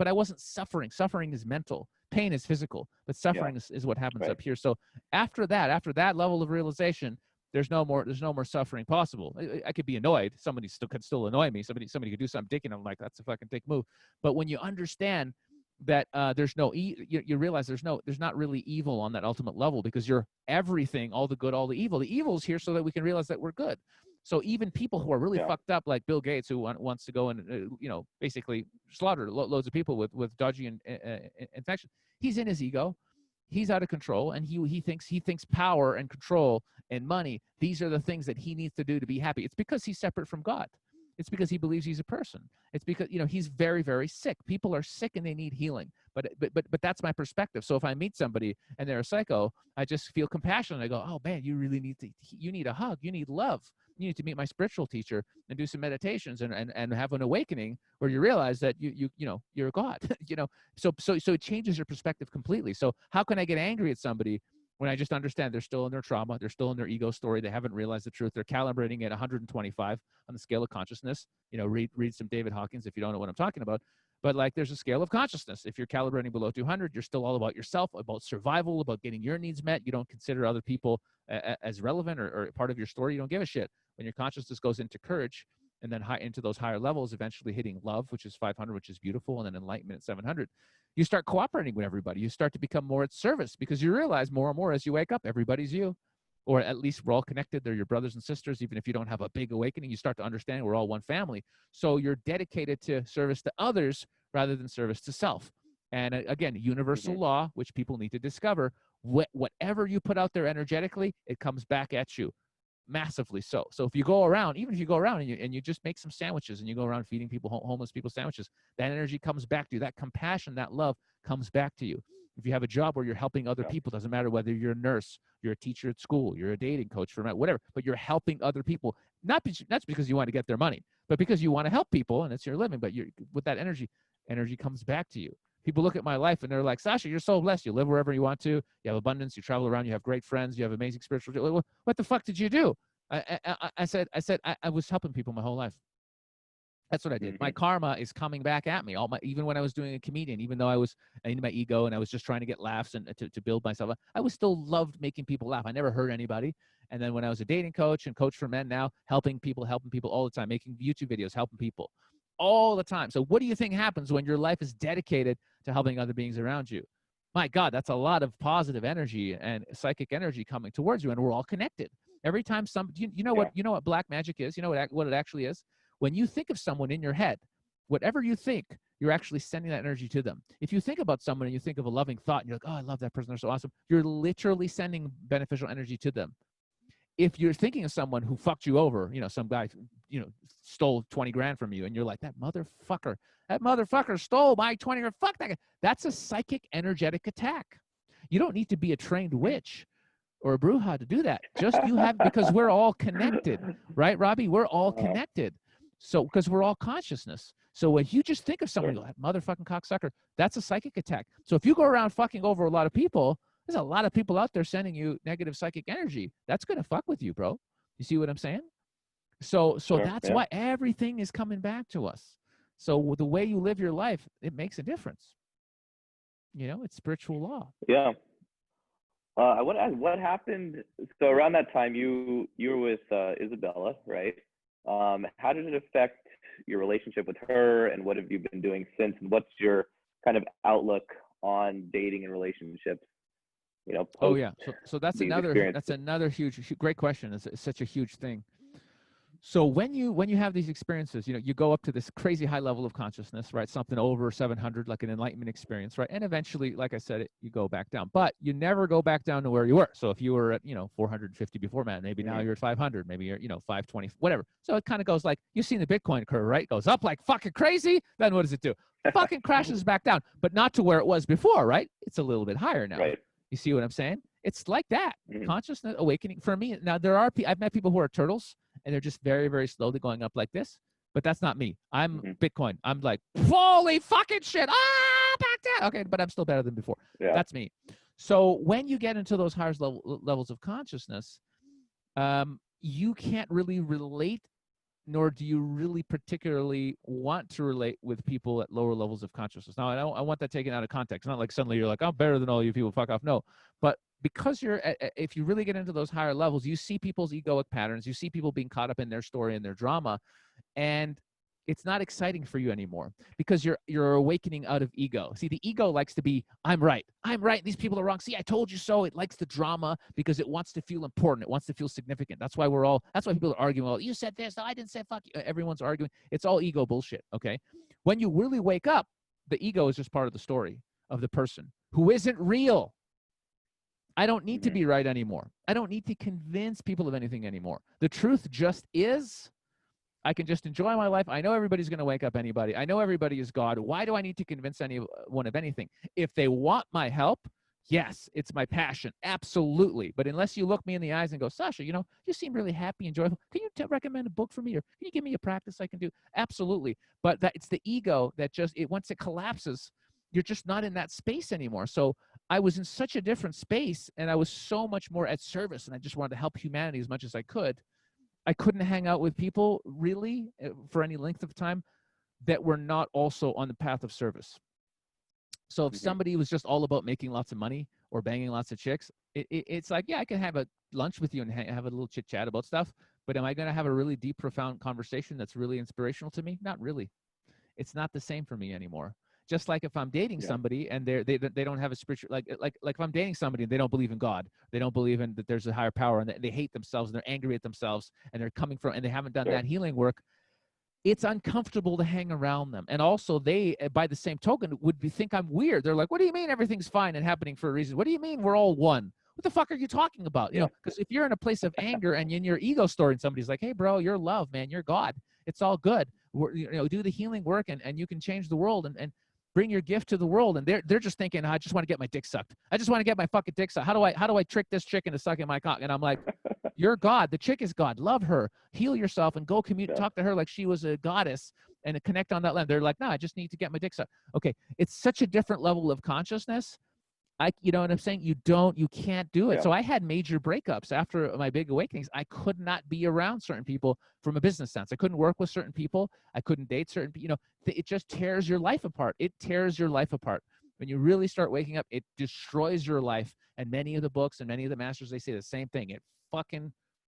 I wasn't suffering. Suffering is mental. Pain is physical, but suffering is what happens up here. So after that level of realization, there's no more suffering possible. I could be annoyed. Somebody could still annoy me. Somebody could do something dick, and I'm like, that's a fucking dick move. But when you understand that there's no you realize there's not really evil on that ultimate level, because you're everything, all the good, all the evil. The evil is here so that we can realize that we're good. So even people who are really fucked up, like Bill Gates, who wants to go and basically slaughter loads of people with dodgy infection, he's in his ego, he's out of control, and he thinks power and control and money, these are the things that he needs to do to be happy. It's because he's separate from God. It's because he believes he's a person. It's because he's very, very sick. People are sick and they need healing. But that's my perspective. So if I meet somebody and they're a psycho, I just feel compassion. I go, oh man, you really need a hug. You need love. You need to meet my spiritual teacher and do some meditations and have an awakening where you realize that you're a God. So it changes your perspective completely. So how can I get angry at somebody when I just understand they're still in their trauma, they're still in their ego story, they haven't realized the truth, they're calibrating at 125 on the scale of consciousness. Read some David Hawkins if you don't know what I'm talking about. But like, there's a scale of consciousness. If you're calibrating below 200, you're still all about yourself, about survival, about getting your needs met. You don't consider other people as relevant or part of your story. You don't give a shit. When your consciousness goes into courage and then into those higher levels, eventually hitting love, which is 500, which is beautiful, and then enlightenment at 700, you start cooperating with everybody. You start to become more at service because you realize more and more as you wake up, everybody's you, or at least we're all connected. They're your brothers and sisters. Even if you don't have a big awakening, you start to understand we're all one family. So you're dedicated to service to others rather than service to self. And again, universal law, which people need to discover, whatever you put out there energetically, it comes back at you. Massively so. So if you go around, even if you go around and you just make some sandwiches and you go around feeding people, homeless people sandwiches, that energy comes back to you. That compassion, that love comes back to you. If you have a job where you're helping other people, doesn't matter whether you're a nurse, you're a teacher at school, you're a dating coach, for whatever, but you're helping other people, not because you want to get their money, but because you want to help people and it's your living. But with that energy comes back to you. People look at my life and they're like, Sasha, you're so blessed. You live wherever you want to. You have abundance. You travel around. You have great friends. You have amazing spiritual. What the fuck did you do? I said I was helping people my whole life. That's what I did. My karma is coming back at me. Even when I was doing a comedian, even though I was in my ego and I was just trying to get laughs and to build myself up, I was still loved making people laugh. I never hurt anybody. And then when I was a dating coach and coach for men now, helping people all the time, making YouTube videos, helping people all the time. So what do you think happens when your life is dedicated to helping other beings around you? My God, that's a lot of positive energy and psychic energy coming towards you, and we're all connected. Every time you know what black magic is? You know what it actually is? When you think of someone in your head, whatever you think, you're actually sending that energy to them. If you think about someone and you think of a loving thought and you're like, oh, I love that person, they're so awesome, you're literally sending beneficial energy to them. If you're thinking of someone who fucked you over, some guy, stole 20 grand from you and you're like, that motherfucker stole my 20 grand, fuck that guy. That's a psychic energetic attack. You don't need to be a trained witch or a bruja to do that. Because we're all connected, right, Robbie? We're all connected. So, because we're all consciousness. So when you just think of someone, that motherfucking cocksucker, that's a psychic attack. So if you go around fucking over a lot of people, there's a lot of people out there sending you negative psychic energy. That's going to fuck with you, bro. You see what I'm saying? So that's why everything is coming back to us. So the way you live your life, it makes a difference. It's spiritual law. Yeah. I want to ask, what happened? So around that time, you were with Isabella, right? How did it affect your relationship with her, and what have you been doing since? And what's your kind of outlook on dating and relationships? Oh yeah. So that's another great question. It's such a huge thing. So when you have these experiences, you go up to this crazy high level of consciousness, right? Something over 700, like an enlightenment experience, right? And eventually, like I said, you go back down, but you never go back down to where you were. So if you were at, 450 before, man, maybe now you're at 500, maybe you're, 520, whatever. So it kind of goes like, you've seen the Bitcoin curve, right? It goes up like fucking crazy. Then what does it do? Fucking crashes back down, but not to where it was before, right? It's a little bit higher now. Right. You see what I'm saying? It's like that. Consciousness awakening for me. Now I've met people who are turtles and they're just very, very slowly going up like this, but that's not me. I'm Bitcoin. I'm like, holy fucking shit. Back down. Okay. But I'm still better than before. Yeah. That's me. So when you get into those higher levels of consciousness, you can't really relate, nor do you really particularly want to relate with people at lower levels of consciousness. Now, I want that taken out of context. Not like suddenly you're like, I'm better than all you people, fuck off. No, but because if you really get into those higher levels, you see people's egoic patterns. You see people being caught up in their story and their drama, and it's not exciting for you anymore because you're awakening out of ego. See, the ego likes to be, I'm right. These people are wrong. See, I told you so. It likes the drama because it wants to feel important. It wants to feel significant. That's why people are arguing. Well, you said this. No, I didn't say fuck you. Everyone's arguing. It's all ego bullshit. Okay. When you really wake up, the ego is just part of the story of the person who isn't real. I don't need to be right anymore. I don't need to convince people of anything anymore. The truth just is. I can just enjoy my life. I know everybody's going to wake up anybody. I know everybody is God. Why do I need to convince anyone of anything? If they want my help, yes, it's my passion. Absolutely. But unless you look me in the eyes and go, Sasha, you seem really happy and joyful. Can you recommend a book for me? Or can you give me a practice I can do? Absolutely. But it's the ego that once it collapses, you're just not in that space anymore. So I was in such a different space and I was so much more at service and I just wanted to help humanity as much as I could. I couldn't hang out with people really for any length of time that were not also on the path of service. So if somebody was just all about making lots of money or banging lots of chicks, it's like, yeah, I can have a lunch with you and have a little chit chat about stuff, But am I going to have a really deep, profound conversation that's really inspirational to me? Not really. It's not the same for me anymore. Just like if I'm dating somebody and they don't have a spiritual, like if I'm dating somebody and they don't believe in God, they don't believe in that there's a higher power, and they hate themselves and they're angry at themselves and they're coming from, and they haven't done that healing work, it's uncomfortable to hang around them. And also they, by the same token, would think I'm weird. They're like, what do you mean everything's fine and happening for a reason? What do you mean we're all one? What the fuck are you talking about? You know, because if you're in a place of anger and in your ego story and somebody's like, hey, bro, you're love, man. You're God. It's all good. Do the healing work and you can change the world and bring your gift to the world. And they're just thinking, I just want to get my dick sucked. I just want to get my fucking dick sucked. How do I trick this chick into sucking my cock? And I'm like, you're God. The chick is God. Love her. Heal yourself and go talk to her like she was a goddess and connect on that level. They're like, no, I just need to get my dick sucked. Okay. It's such a different level of consciousness. You know what I'm saying? You can't do it. So I had major breakups after my big awakenings. I could not be around certain people from a business sense. I couldn't work with certain people. I couldn't date certain people. It just tears your life apart. It tears your life apart. When you really start waking up, it destroys your life. And many of the books and many of the masters, they say the same thing. It fucking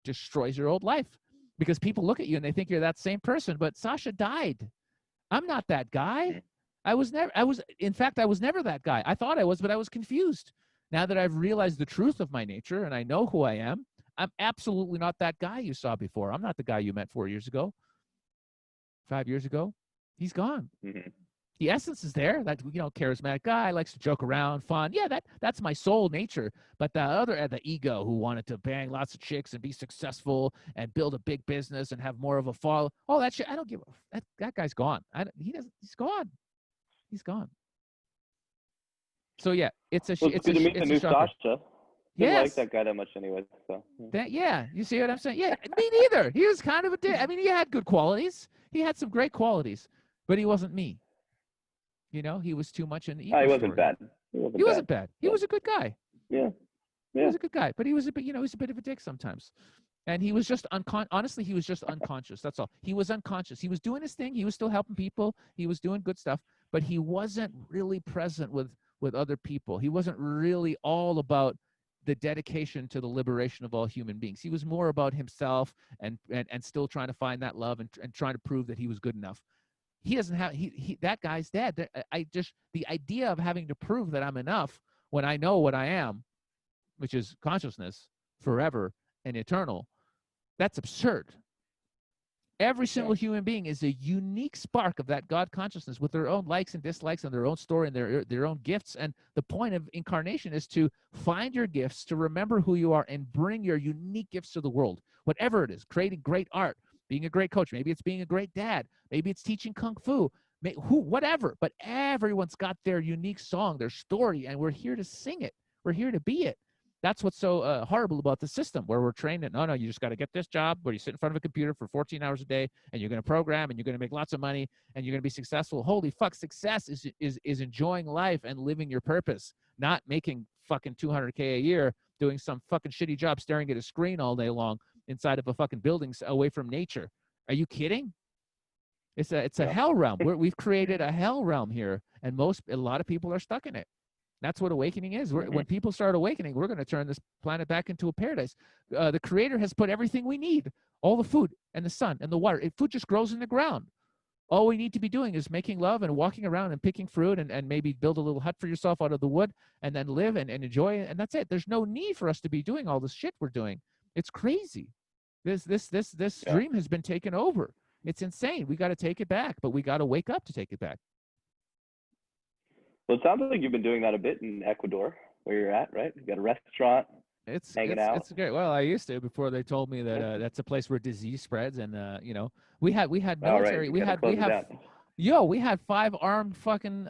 destroys your old life because people look at you and they think you're that same person. But Sasha died. I'm not that guy. In fact, I was never that guy. I thought I was, but I was confused. Now that I've realized the truth of my nature and I know who I am, I'm absolutely not that guy you saw before. I'm not the guy you met 4 years ago, 5 years ago. He's gone. Mm-hmm. The essence is there. That, charismatic guy, likes to joke around, fun. Yeah, that's my soul nature. But the ego who wanted to bang lots of chicks and be successful and build a big business and have more of a follow. All that shit. I don't give that guy's gone. He's gone. He's gone. So yeah, it's good to meet the new Sasha. Didn't like that guy that much anyway. So you see what I'm saying? Yeah, me neither. He was kind of a dick. I mean, he had good qualities. He had some great qualities, but he wasn't me. He was too much an ego. He wasn't bad. He wasn't bad. He was a good guy. Yeah. He was a good guy, but he was a bit, he's a bit of a dick sometimes. And he was just honestly, he was just unconscious. That's all. He was unconscious. He was doing his thing. He was still helping people. He was doing good stuff, but he wasn't really present with other people. He wasn't really all about the dedication to the liberation of all human beings. He was more about himself and still trying to find that love and trying to prove that he was good enough. He doesn't have, that guy's dead. The idea of having to prove that I'm enough when I know what I am, which is consciousness forever and eternal, that's absurd. Every single human being is a unique spark of that God consciousness with their own likes and dislikes and their own story and their own gifts. And the point of incarnation is to find your gifts, to remember who you are, and bring your unique gifts to the world. Whatever it is, creating great art, being a great coach, maybe it's being a great dad, maybe it's teaching kung fu, whatever. But everyone's got their unique song, their story, and we're here to sing it. We're here to be it. That's what's so horrible about the system, where we're trained that, no, you just got to get this job where you sit in front of a computer for 14 hours a day and you're going to program and you're going to make lots of money and you're going to be successful. Holy fuck, success is enjoying life and living your purpose, not making fucking $200K a year doing some fucking shitty job staring at a screen all day long inside of a fucking building away from nature. Are you kidding? It's a hell realm. We've created a hell realm here, and a lot of people are stuck in it. That's what awakening is. When people start awakening, we're going to turn this planet back into a paradise. The Creator has put everything we need, all the food and the sun and the water. Food just grows in the ground. All we need to be doing is making love and walking around and picking fruit and maybe build a little hut for yourself out of the wood and then live and enjoy it. And that's it. There's no need for us to be doing all this shit we're doing. It's crazy. This dream has been taken over. It's insane. We got to take it back, but we got to wake up to take it back. Well, it sounds like you've been doing that a bit in Ecuador, where you're at, right? You got a restaurant, hanging out. It's great. Well, I used to before they told me that that's a place where disease spreads, and we had military. Right. We had 5 armed fucking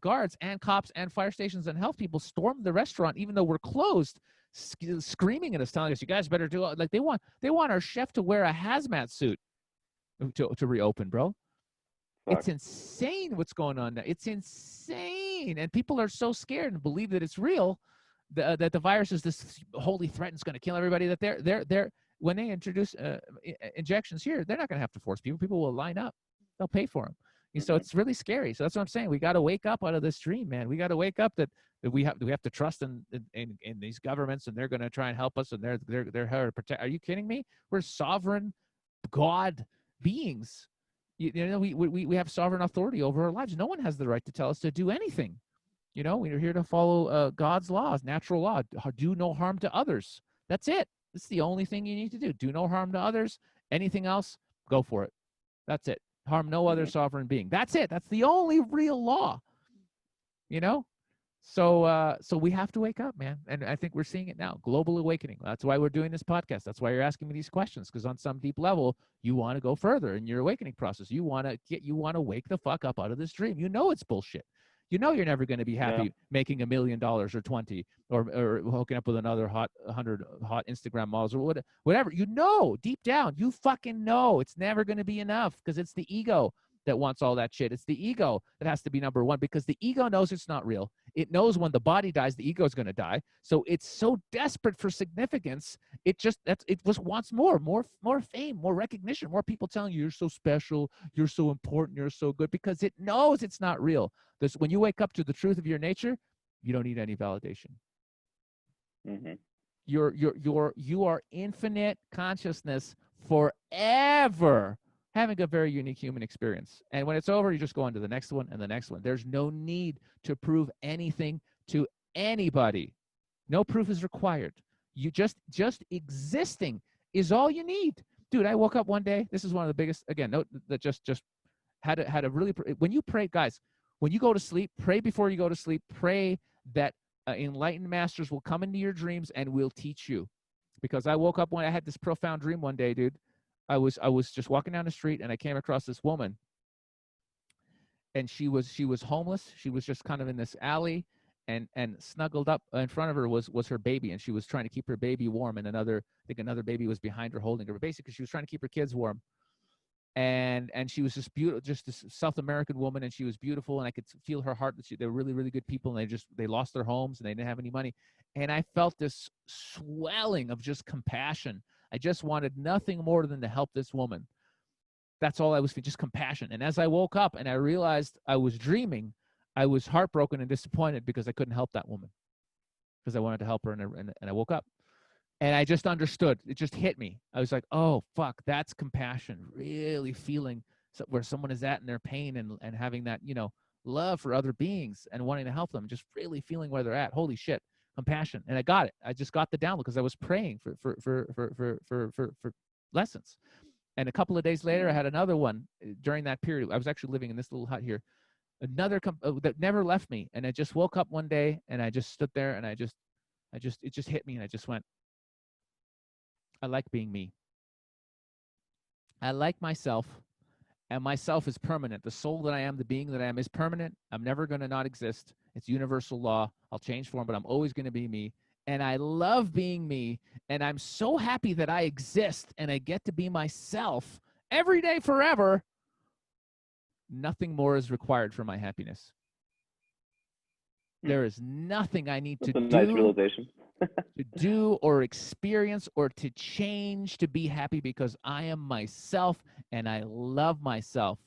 guards and cops and fire stations and health people storm the restaurant, even though we're closed, screaming at us, telling us, "You guys better do it." Like they want our chef to wear a hazmat suit to reopen, bro. Fuck. It's insane what's going on now. It's insane, and people are so scared and believe that it's real, that the virus is this holy threat and it's going to kill everybody. That they're when they introduce injections here, they're not going to have to force people. People will line up. They'll pay for them. So it's really scary. So that's what I'm saying. We got to wake up out of this dream, man. We got to wake up that we have to trust in these governments, and they're going to try and help us, and they're here to protect. Are you kidding me? We're sovereign God beings. You know, we have sovereign authority over our lives. No one has the right to tell us to do anything. You know, we're here to follow God's laws, natural law. Do no harm to others. That's it. It's the only thing you need to do. Do no harm to others. Anything else, go for it. That's it. Harm no other sovereign being. That's it. That's the only real law. You know? So we have to wake up, man. And I think we're seeing it now. Global awakening. That's why we're doing this podcast. That's why you're asking me these questions, because on some deep level, you want to go further in your awakening process. You want to wake the fuck up out of this dream. You know it's bullshit. You know you're never going to be happy making $1 million or 20 or hooking up with another 100 hot Instagram models or whatever. You know, deep down, you fucking know it's never going to be enough, because it's the ego that wants all that shit. It's the ego that has to be number one, because the ego knows it's not real. It knows when the body dies, the ego is going to die. So it's so desperate for significance. It just wants more fame, more recognition, more people telling you you're so special, you're so important, you're so good, because it knows it's not real. When you wake up to the truth of your nature, you don't need any validation. You are infinite consciousness forever, having a very unique human experience. And when it's over, you just go on to the next one and the next one. There's no need to prove anything to anybody. No proof is required. You just existing is all you need. Dude, I woke up one day. This is one of the biggest, again, note that just had a really, when you pray, guys, when you go to sleep, pray before you go to sleep. Pray that enlightened masters will come into your dreams and will teach you. Because I woke up I had this profound dream one day, dude. I was just walking down the street, and I came across this woman, and she was homeless. She was just kind of in this alley, and snuggled up in front of her was her baby, and she was trying to keep her baby warm, and another baby was behind her holding her. But basically, she was trying to keep her kids warm. And she was just beautiful, just this South American woman, and she was beautiful, and I could feel her heart. They were really, really good people, and they lost their homes, and they didn't have any money. And I felt this swelling of just compassion. I just wanted nothing more than to help this woman. That's all I was feeling, just compassion. And as I woke up and I realized I was dreaming, I was heartbroken and disappointed because I couldn't help that woman, because I wanted to help her, and I woke up. And I just understood. It just hit me. I was like, oh, fuck, that's compassion. Really feeling where someone is at in their pain, and having that, love for other beings and wanting to help them. Just really feeling where they're at. Holy shit, compassion. And I got it. I just got the download because I was praying for lessons. And a couple of days later, I had another one during that period. I was actually living in this little hut here. Another that never left me. And I just woke up one day, and I just stood there, and it just hit me, and I just went, I like being me. I like myself, and myself is permanent. The soul that I am, the being that I am, is permanent. I'm never going to not exist. It's universal law. I'll change form, but I'm always going to be me. And I love being me, and I'm so happy that I exist, and I get to be myself every day forever. Nothing more is required for my happiness. There is nothing I need to do. Nice realization. To do or experience or to change to be happy, because I am myself and I love myself.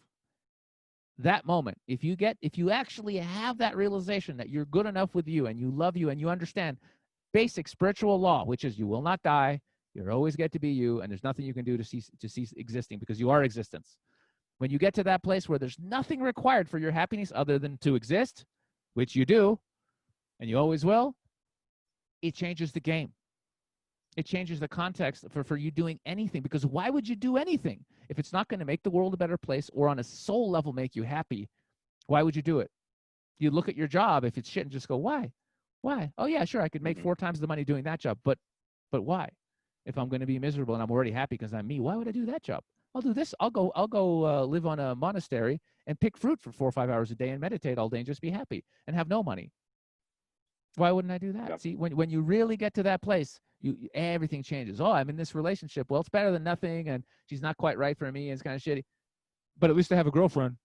That moment, if you actually have that realization that you're good enough with you, and you love you, and you understand basic spiritual law, which is you will not die, you always get to be you, and there's nothing you can do to cease existing, because you are existence. When you get to that place where there's nothing required for your happiness other than to exist, which you do, and you always will, it changes the game. It changes the context for you doing anything, because why would you do anything if it's not going to make the world a better place or on a soul level make you happy? Why would you do it? You look at your job, if it's shit, and just go, why? Why? Oh yeah, sure, I could make 4 times the money doing that job, but why? If I'm going to be miserable and I'm already happy because I'm me, why would I do that job? I'll do this. I'll go live on a monastery and pick fruit for 4 or 5 hours a day and meditate all day and just be happy and have no money. Why wouldn't I do that? Yep. See, when you really get to that place, everything changes. Oh, I'm in this relationship. Well, it's better than nothing, and she's not quite right for me, and it's kind of shitty. But at least I have a girlfriend.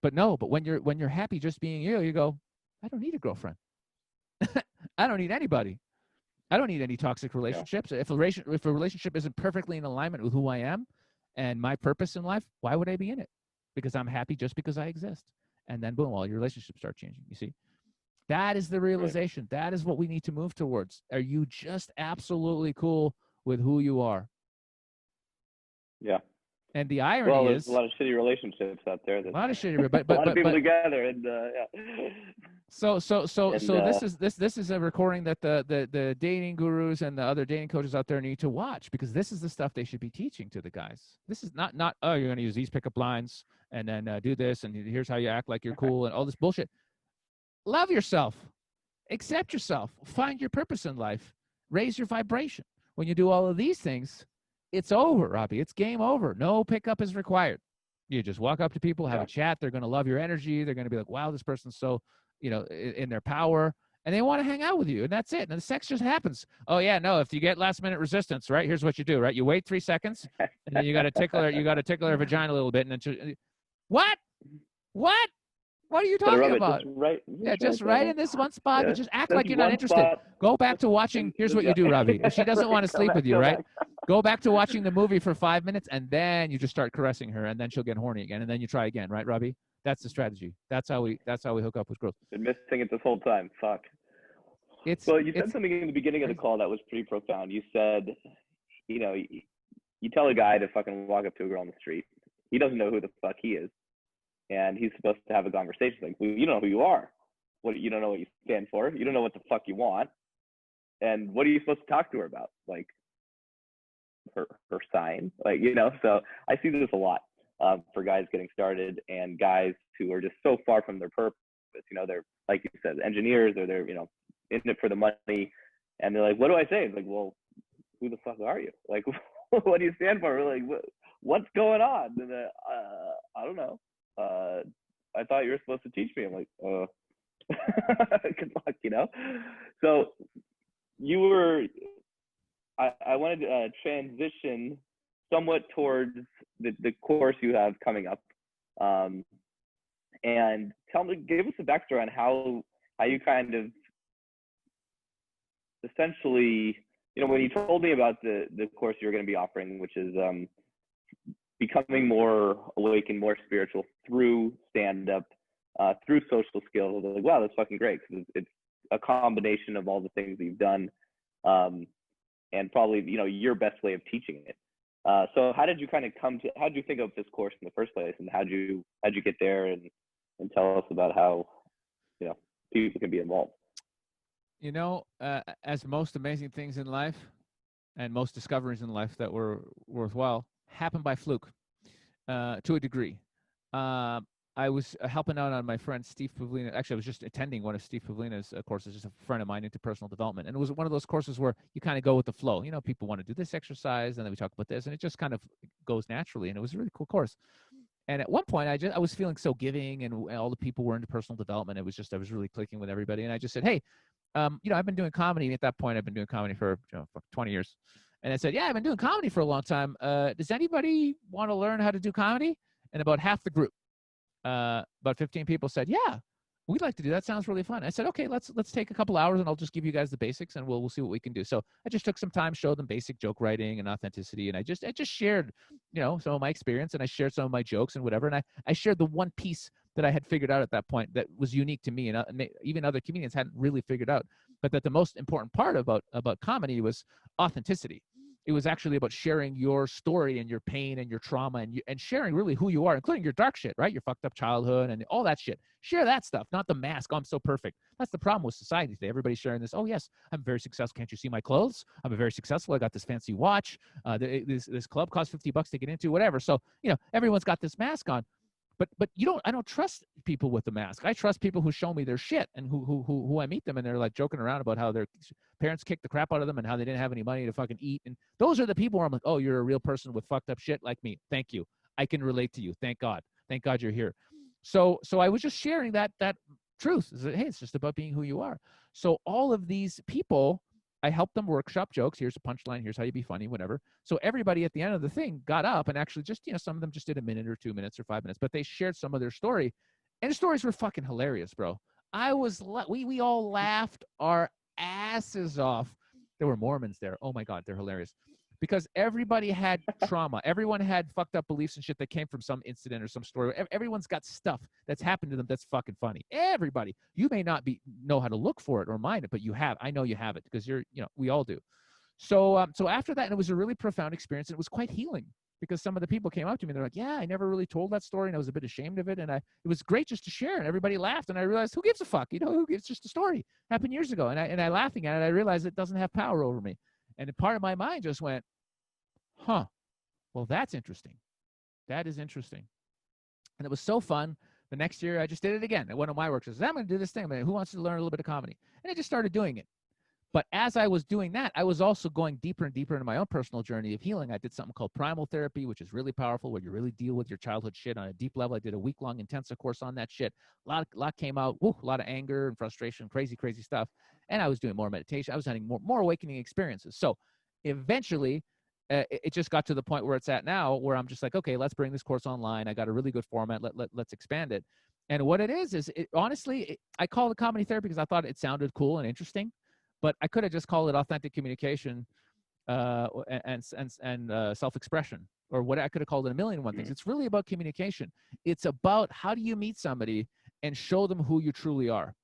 But when you're happy just being you go, I don't need a girlfriend. I don't need anybody. I don't need any toxic relationships. Yeah. If a relationship isn't perfectly in alignment with who I am and my purpose in life, why would I be in it? because I'm happy just because I exist. And then boom, all your relationships start changing. You see? That is the realization. Right. That is what we need to move towards. Are you just absolutely cool with who you are? Yeah. And the irony well, there's is a lot of shitty relationships out there. A lot of shitty, but a lot of people together, and yeah. So this is a recording that the dating gurus and the other dating coaches out there need to watch, because this is the stuff they should be teaching to the guys. This is not oh, you're going to use these pickup lines and then do this and here's how you act like you're cool and all this bullshit. Love yourself, accept yourself, find your purpose in life, raise your vibration. When you do all of these things, it's over, Robbie. It's game over. No pickup is required. You just walk up to people, have a chat. They're going to love your energy. They're going to be like, wow, this person's so, in their power, and they want to hang out with you, and that's it. And the sex just happens. Oh yeah, no, if you get last minute resistance, right? Here's what you do, right? You wait 3 seconds, and then you got to tickle her vagina a little bit, and then what? What are you talking about? Just right in this one spot, but just act like you're not interested. Go back to watching. Here's what you do, Robbie. If she doesn't want to sleep with you, right? Go back to watching the movie for 5 minutes, and then you just start caressing her, and then she'll get horny again, and then you try again, right, Robbie? That's the strategy. That's how we hook up with girls. Been missing it this whole time. Fuck. Well, you said something in the beginning of the call that was pretty profound. You said, you tell a guy to fucking walk up to a girl on the street. He doesn't know who the fuck he is. And he's supposed to have a conversation like, well, you don't know who you are. You don't know what you stand for. You don't know what the fuck you want. And what are you supposed to talk to her about? Like her sign, So I see this a lot for guys getting started and guys who are just so far from their purpose. They're, like you said, engineers, or they're, in it for the money. And they're like, what do I say? It's like, well, who the fuck are you? Like, what do you stand for? We're like, what's going on? And I don't know. I thought you were supposed to teach me. I'm like, good luck, So I wanted to transition somewhat towards the course you have coming up, and give us a backstory on how you kind of essentially, when you told me about the course you're going to be offering, which is becoming more awake and more spiritual through stand-up, through social skills. I was like, wow, that's fucking great, because it's a combination of all the things that you've done, and probably, your best way of teaching it. So how did you kind of how did you think of this course in the first place, and how'd you get there, and tell us about how, people can be involved? As most amazing things in life and most discoveries in life that were worthwhile happen by fluke, to a degree. I was helping out on my friend Steve Pavlina. Actually, I was just attending one of Steve Pavlina's courses, just a friend of mine into personal development. And it was one of those courses where you kind of go with the flow. People want to do this exercise, and then we talk about this, and it just kind of goes naturally. And it was a really cool course. And at one point, I was feeling so giving, and all the people were into personal development. I was really clicking with everybody. And I just said, hey, I've been doing comedy. At that point, I've been doing comedy for 20 years. And I said, yeah, I've been doing comedy for a long time. Does anybody want to learn how to do comedy? And about half the group, about 15 people said, yeah, we'd like to do that. Sounds really fun. I said, okay, let's take a couple hours, and I'll just give you guys the basics, and we'll see what we can do. So I just took some time, showed them basic joke writing and authenticity. And I just shared, some of my experience, and I shared some of my jokes and whatever. And I shared the one piece that I had figured out at that point that was unique to me, and even other comedians hadn't really figured out, but that the most important part about comedy was authenticity. It was actually about sharing your story and your pain and your trauma, and sharing really who you are, including your dark shit, right? Your fucked up childhood and all that shit. Share that stuff, not the mask. Oh, I'm so perfect. That's the problem with society today. Everybody's sharing this. Oh, yes, I'm very successful. Can't you see my clothes? I'm very successful. I got this fancy watch. This club costs $50 to get into, whatever. So, everyone's got this mask on. But I don't trust people with the mask. I trust people who show me their shit, and who I meet them, and they're like joking around about how their parents kicked the crap out of them and how they didn't have any money to fucking eat. And those are the people where I'm like, oh, you're a real person with fucked up shit like me. Thank you. I can relate to you. Thank God. Thank God you're here. So I was just sharing that truth. Is that, hey, it's just about being who you are. So all of these people, I helped them workshop jokes. Here's a punchline. Here's how you be funny, whatever. So everybody at the end of the thing got up and actually just, some of them just did a minute or 2 minutes or 5 minutes, but they shared some of their story, and the stories were fucking hilarious, bro. We all laughed our asses off. There were Mormons there. Oh my God, they're hilarious. because everybody had trauma. Everyone had fucked up beliefs and shit that came from some incident or some story. Everyone's got stuff that's happened to them that's fucking funny. Everybody. You may not know how to look for it or mind it, but you have. I know you have it because we all do. So after that, and it was a really profound experience, and it was quite healing because some of the people came up to me and they're like, yeah, I never really told that story and I was a bit ashamed of it. And it was great just to share, and everybody laughed, and I realized, who gives a fuck? It's just a story. Happened years ago. And I laughing at it, I realized it doesn't have power over me. And a part of my mind just went, huh, well, that's interesting. That is interesting. And it was so fun. The next year I just did it again. At one of my workshops, I'm going to do this thing. Who wants to learn a little bit of comedy? And I just started doing it. But as I was doing that, I was also going deeper and deeper into my own personal journey of healing. I did something called primal therapy, which is really powerful, where you really deal with your childhood shit on a deep level. I did a week-long intensive course on that shit. A lot came out, a lot of anger and frustration, crazy, crazy stuff. And I was doing more meditation. I was having more awakening experiences. So eventually, it just got to the point where it's at now, where I'm just like, okay, let's bring this course online. I got a really good format. Let's expand it. And what it is honestly, I call it comedy therapy because I thought it sounded cool and interesting. But I could have just called it authentic communication and self-expression, or what I could have called it a million and one things. It's really about communication. It's about how do you meet somebody and show them who you truly are.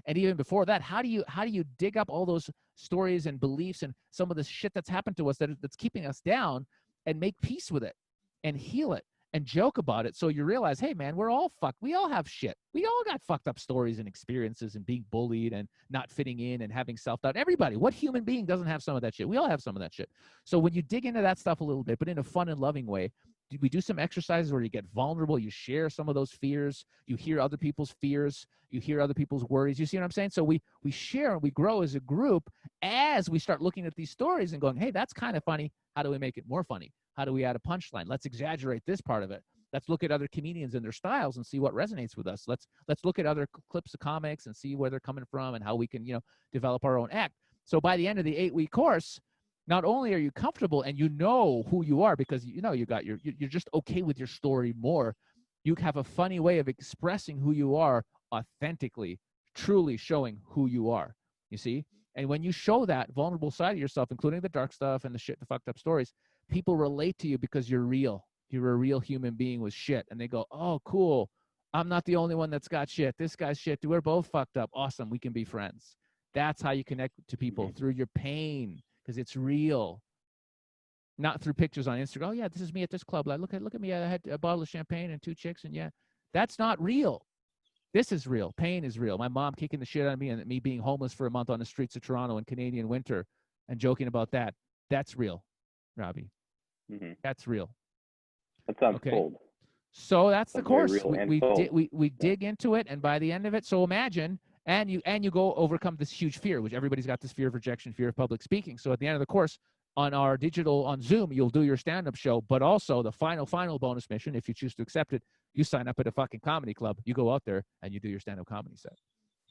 And even before that, how do you dig up all those stories and beliefs and some of the shit that's happened to us that's keeping us down, and make peace with it and heal it and joke about it, so you realize, hey man, we're all fucked. We all have shit. We all got fucked up stories and experiences and being bullied and not fitting in and having self-doubt. Everybody, what human being doesn't have some of that shit? We all have some of that shit. So when you dig into that stuff a little bit, but in a fun and loving way, we do some exercises where you get vulnerable, you share some of those fears, you hear other people's fears, you hear other people's worries. You see what I'm saying? So we share and we grow as a group as we start looking at these stories and going, hey, that's kind of funny. How do we make it more funny? How do we add a punchline? Let's exaggerate this part of it. Let's look at other comedians and their styles and see what resonates with us. Let's look at other clips of comics and see where they're coming from and how we can, develop our own act. So by the end of the 8-week course, not only are you comfortable and you know who you are because you're just okay with your story more. You have a funny way of expressing who you are authentically, truly showing who you are. You see? And when you show that vulnerable side of yourself, including the dark stuff and the fucked up stories, people relate to you because you're real. You're a real human being with shit. And they go, oh, cool. I'm not the only one that's got shit. This guy's shit. We're both fucked up. Awesome. We can be friends. That's how you connect to people, through your pain, because it's real. Not through pictures on Instagram. Oh, yeah, this is me at this club. Like, look at me. I had a bottle of champagne and 2 chicks. And yeah, that's not real. This is real. Pain is real. My mom kicking the shit out of me and me being homeless for a month on the streets of Toronto in Canadian winter and joking about that. That's real, Robbie. That's real. That sounds cold. So that's the course. We dig into it, and by the end of it, so imagine, and you go overcome this huge fear, which everybody's got this fear of rejection, fear of public speaking. So at the end of the course, on Zoom, you'll do your stand-up show, but also the final bonus mission, if you choose to accept it, you sign up at a fucking comedy club. You go out there and you do your stand-up comedy set,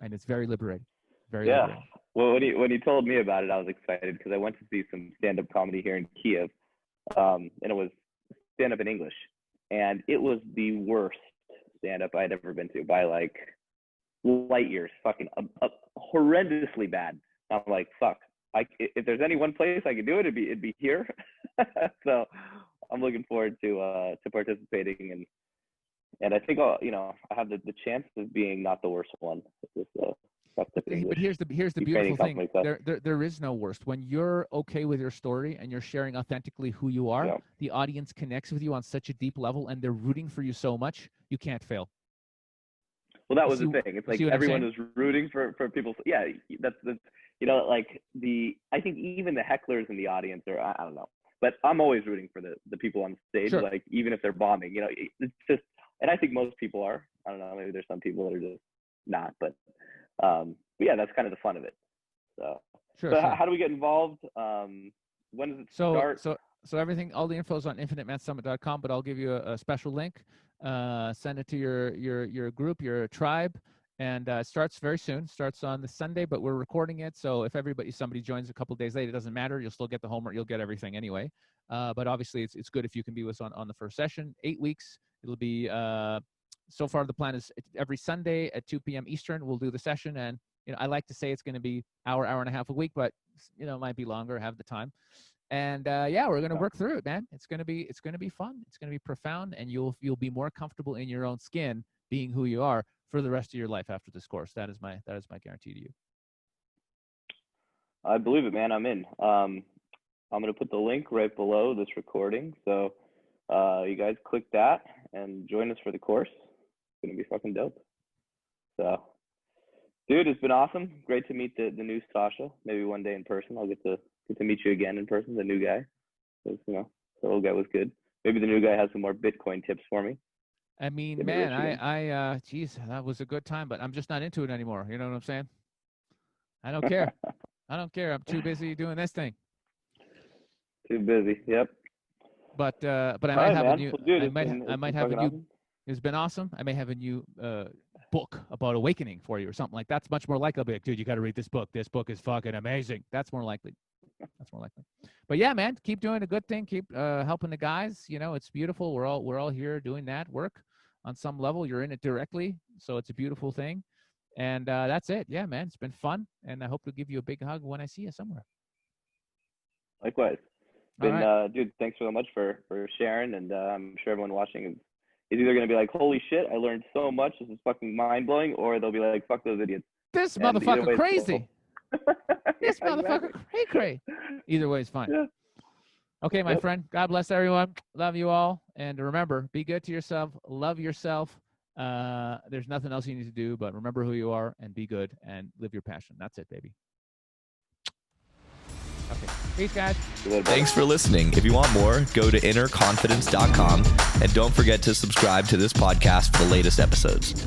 and it's very liberating. Very liberating. Well, when he told me about it, I was excited because I went to see some stand-up comedy here in Kiev, and it was stand-up in English, and it was the worst stand-up I'd ever been to by like light years. Fucking horrendously bad. I'm like, fuck. If there's any one place I could do it, it'd be here. So I'm looking forward to participating, and I think I have the chance of being not the worst one. But here's the beautiful thing. There is no worst. When you're okay with your story and you're sharing authentically who you are, the audience connects with you on such a deep level, and they're rooting for you so much, you can't fail. Well, that was the thing. It's like everyone was rooting for people. Yeah, that's I think even the hecklers in the audience are, I don't know, but I'm always rooting for the people on stage. Sure. Like even if they're bombing, it's just, and I think most people are. I don't know, maybe there's some people that are just not, but yeah, that's kind of the fun of it. So, sure. How do we get involved? When does it start? So everything, all the info is on infinitemansummit.com, but I'll give you a special link. Send it to your group, your tribe, and it starts very soon. Starts on the Sunday, but we're recording it. So if somebody joins a couple of days late, it doesn't matter. You'll still get the homework. You'll get everything anyway. But obviously, it's good if you can be with us on the first session. 8 weeks. It'll be so far the plan is every Sunday at 2 p.m. Eastern. We'll do the session, and I like to say it's going to be hour and a half a week, but it might be longer. Have the time. And yeah, we're gonna work through it, man. It's gonna be fun. It's gonna be profound, and you'll be more comfortable in your own skin, being who you are for the rest of your life after this course. That is my guarantee to you. I believe it, man. I'm in. I'm gonna put the link right below this recording, so you guys click that and join us for the course. It's gonna be fucking dope. So, dude, it's been awesome. Great to meet the new Sasha. Maybe one day in person. I'll get to meet you again in person. The new guy, because the old guy was good. Maybe the new guy has some more Bitcoin tips for me. I mean, man, geez, that was a good time, but I'm just not into it anymore. You know what I'm saying? I don't care. I don't care. I'm too busy doing this thing. Too busy. Yep. But I might have a new. I might have a new. Awesome. It's been awesome. I may have a new book about awakening for you or something like that's much more likely. I'll be like, dude, you got to read this book. This book is fucking amazing. That's more likely. That's more likely. But yeah, man, keep doing a good thing. Keep helping the guys. You know, it's beautiful. We're all here doing that work on some level. You're in it directly, so it's a beautiful thing. And that's it. Yeah, man, it's been fun, and I hope to give you a big hug when I see you somewhere. Likewise. Dude, thanks so much for sharing, and I'm sure everyone watching is either going to be like, holy shit, I learned so much, this is fucking mind-blowing, or they'll be like, fuck those idiots. This motherfucker crazy. This motherfucker cray. Either way is fine. Yeah. Okay, my friend. God bless everyone. Love you all. And remember, be good to yourself. Love yourself. There's nothing else you need to do, but remember who you are and be good and live your passion. That's it, baby. Okay. Peace, guys. Thanks for listening. If you want more, go to innerconfidence.com and don't forget to subscribe to this podcast for the latest episodes.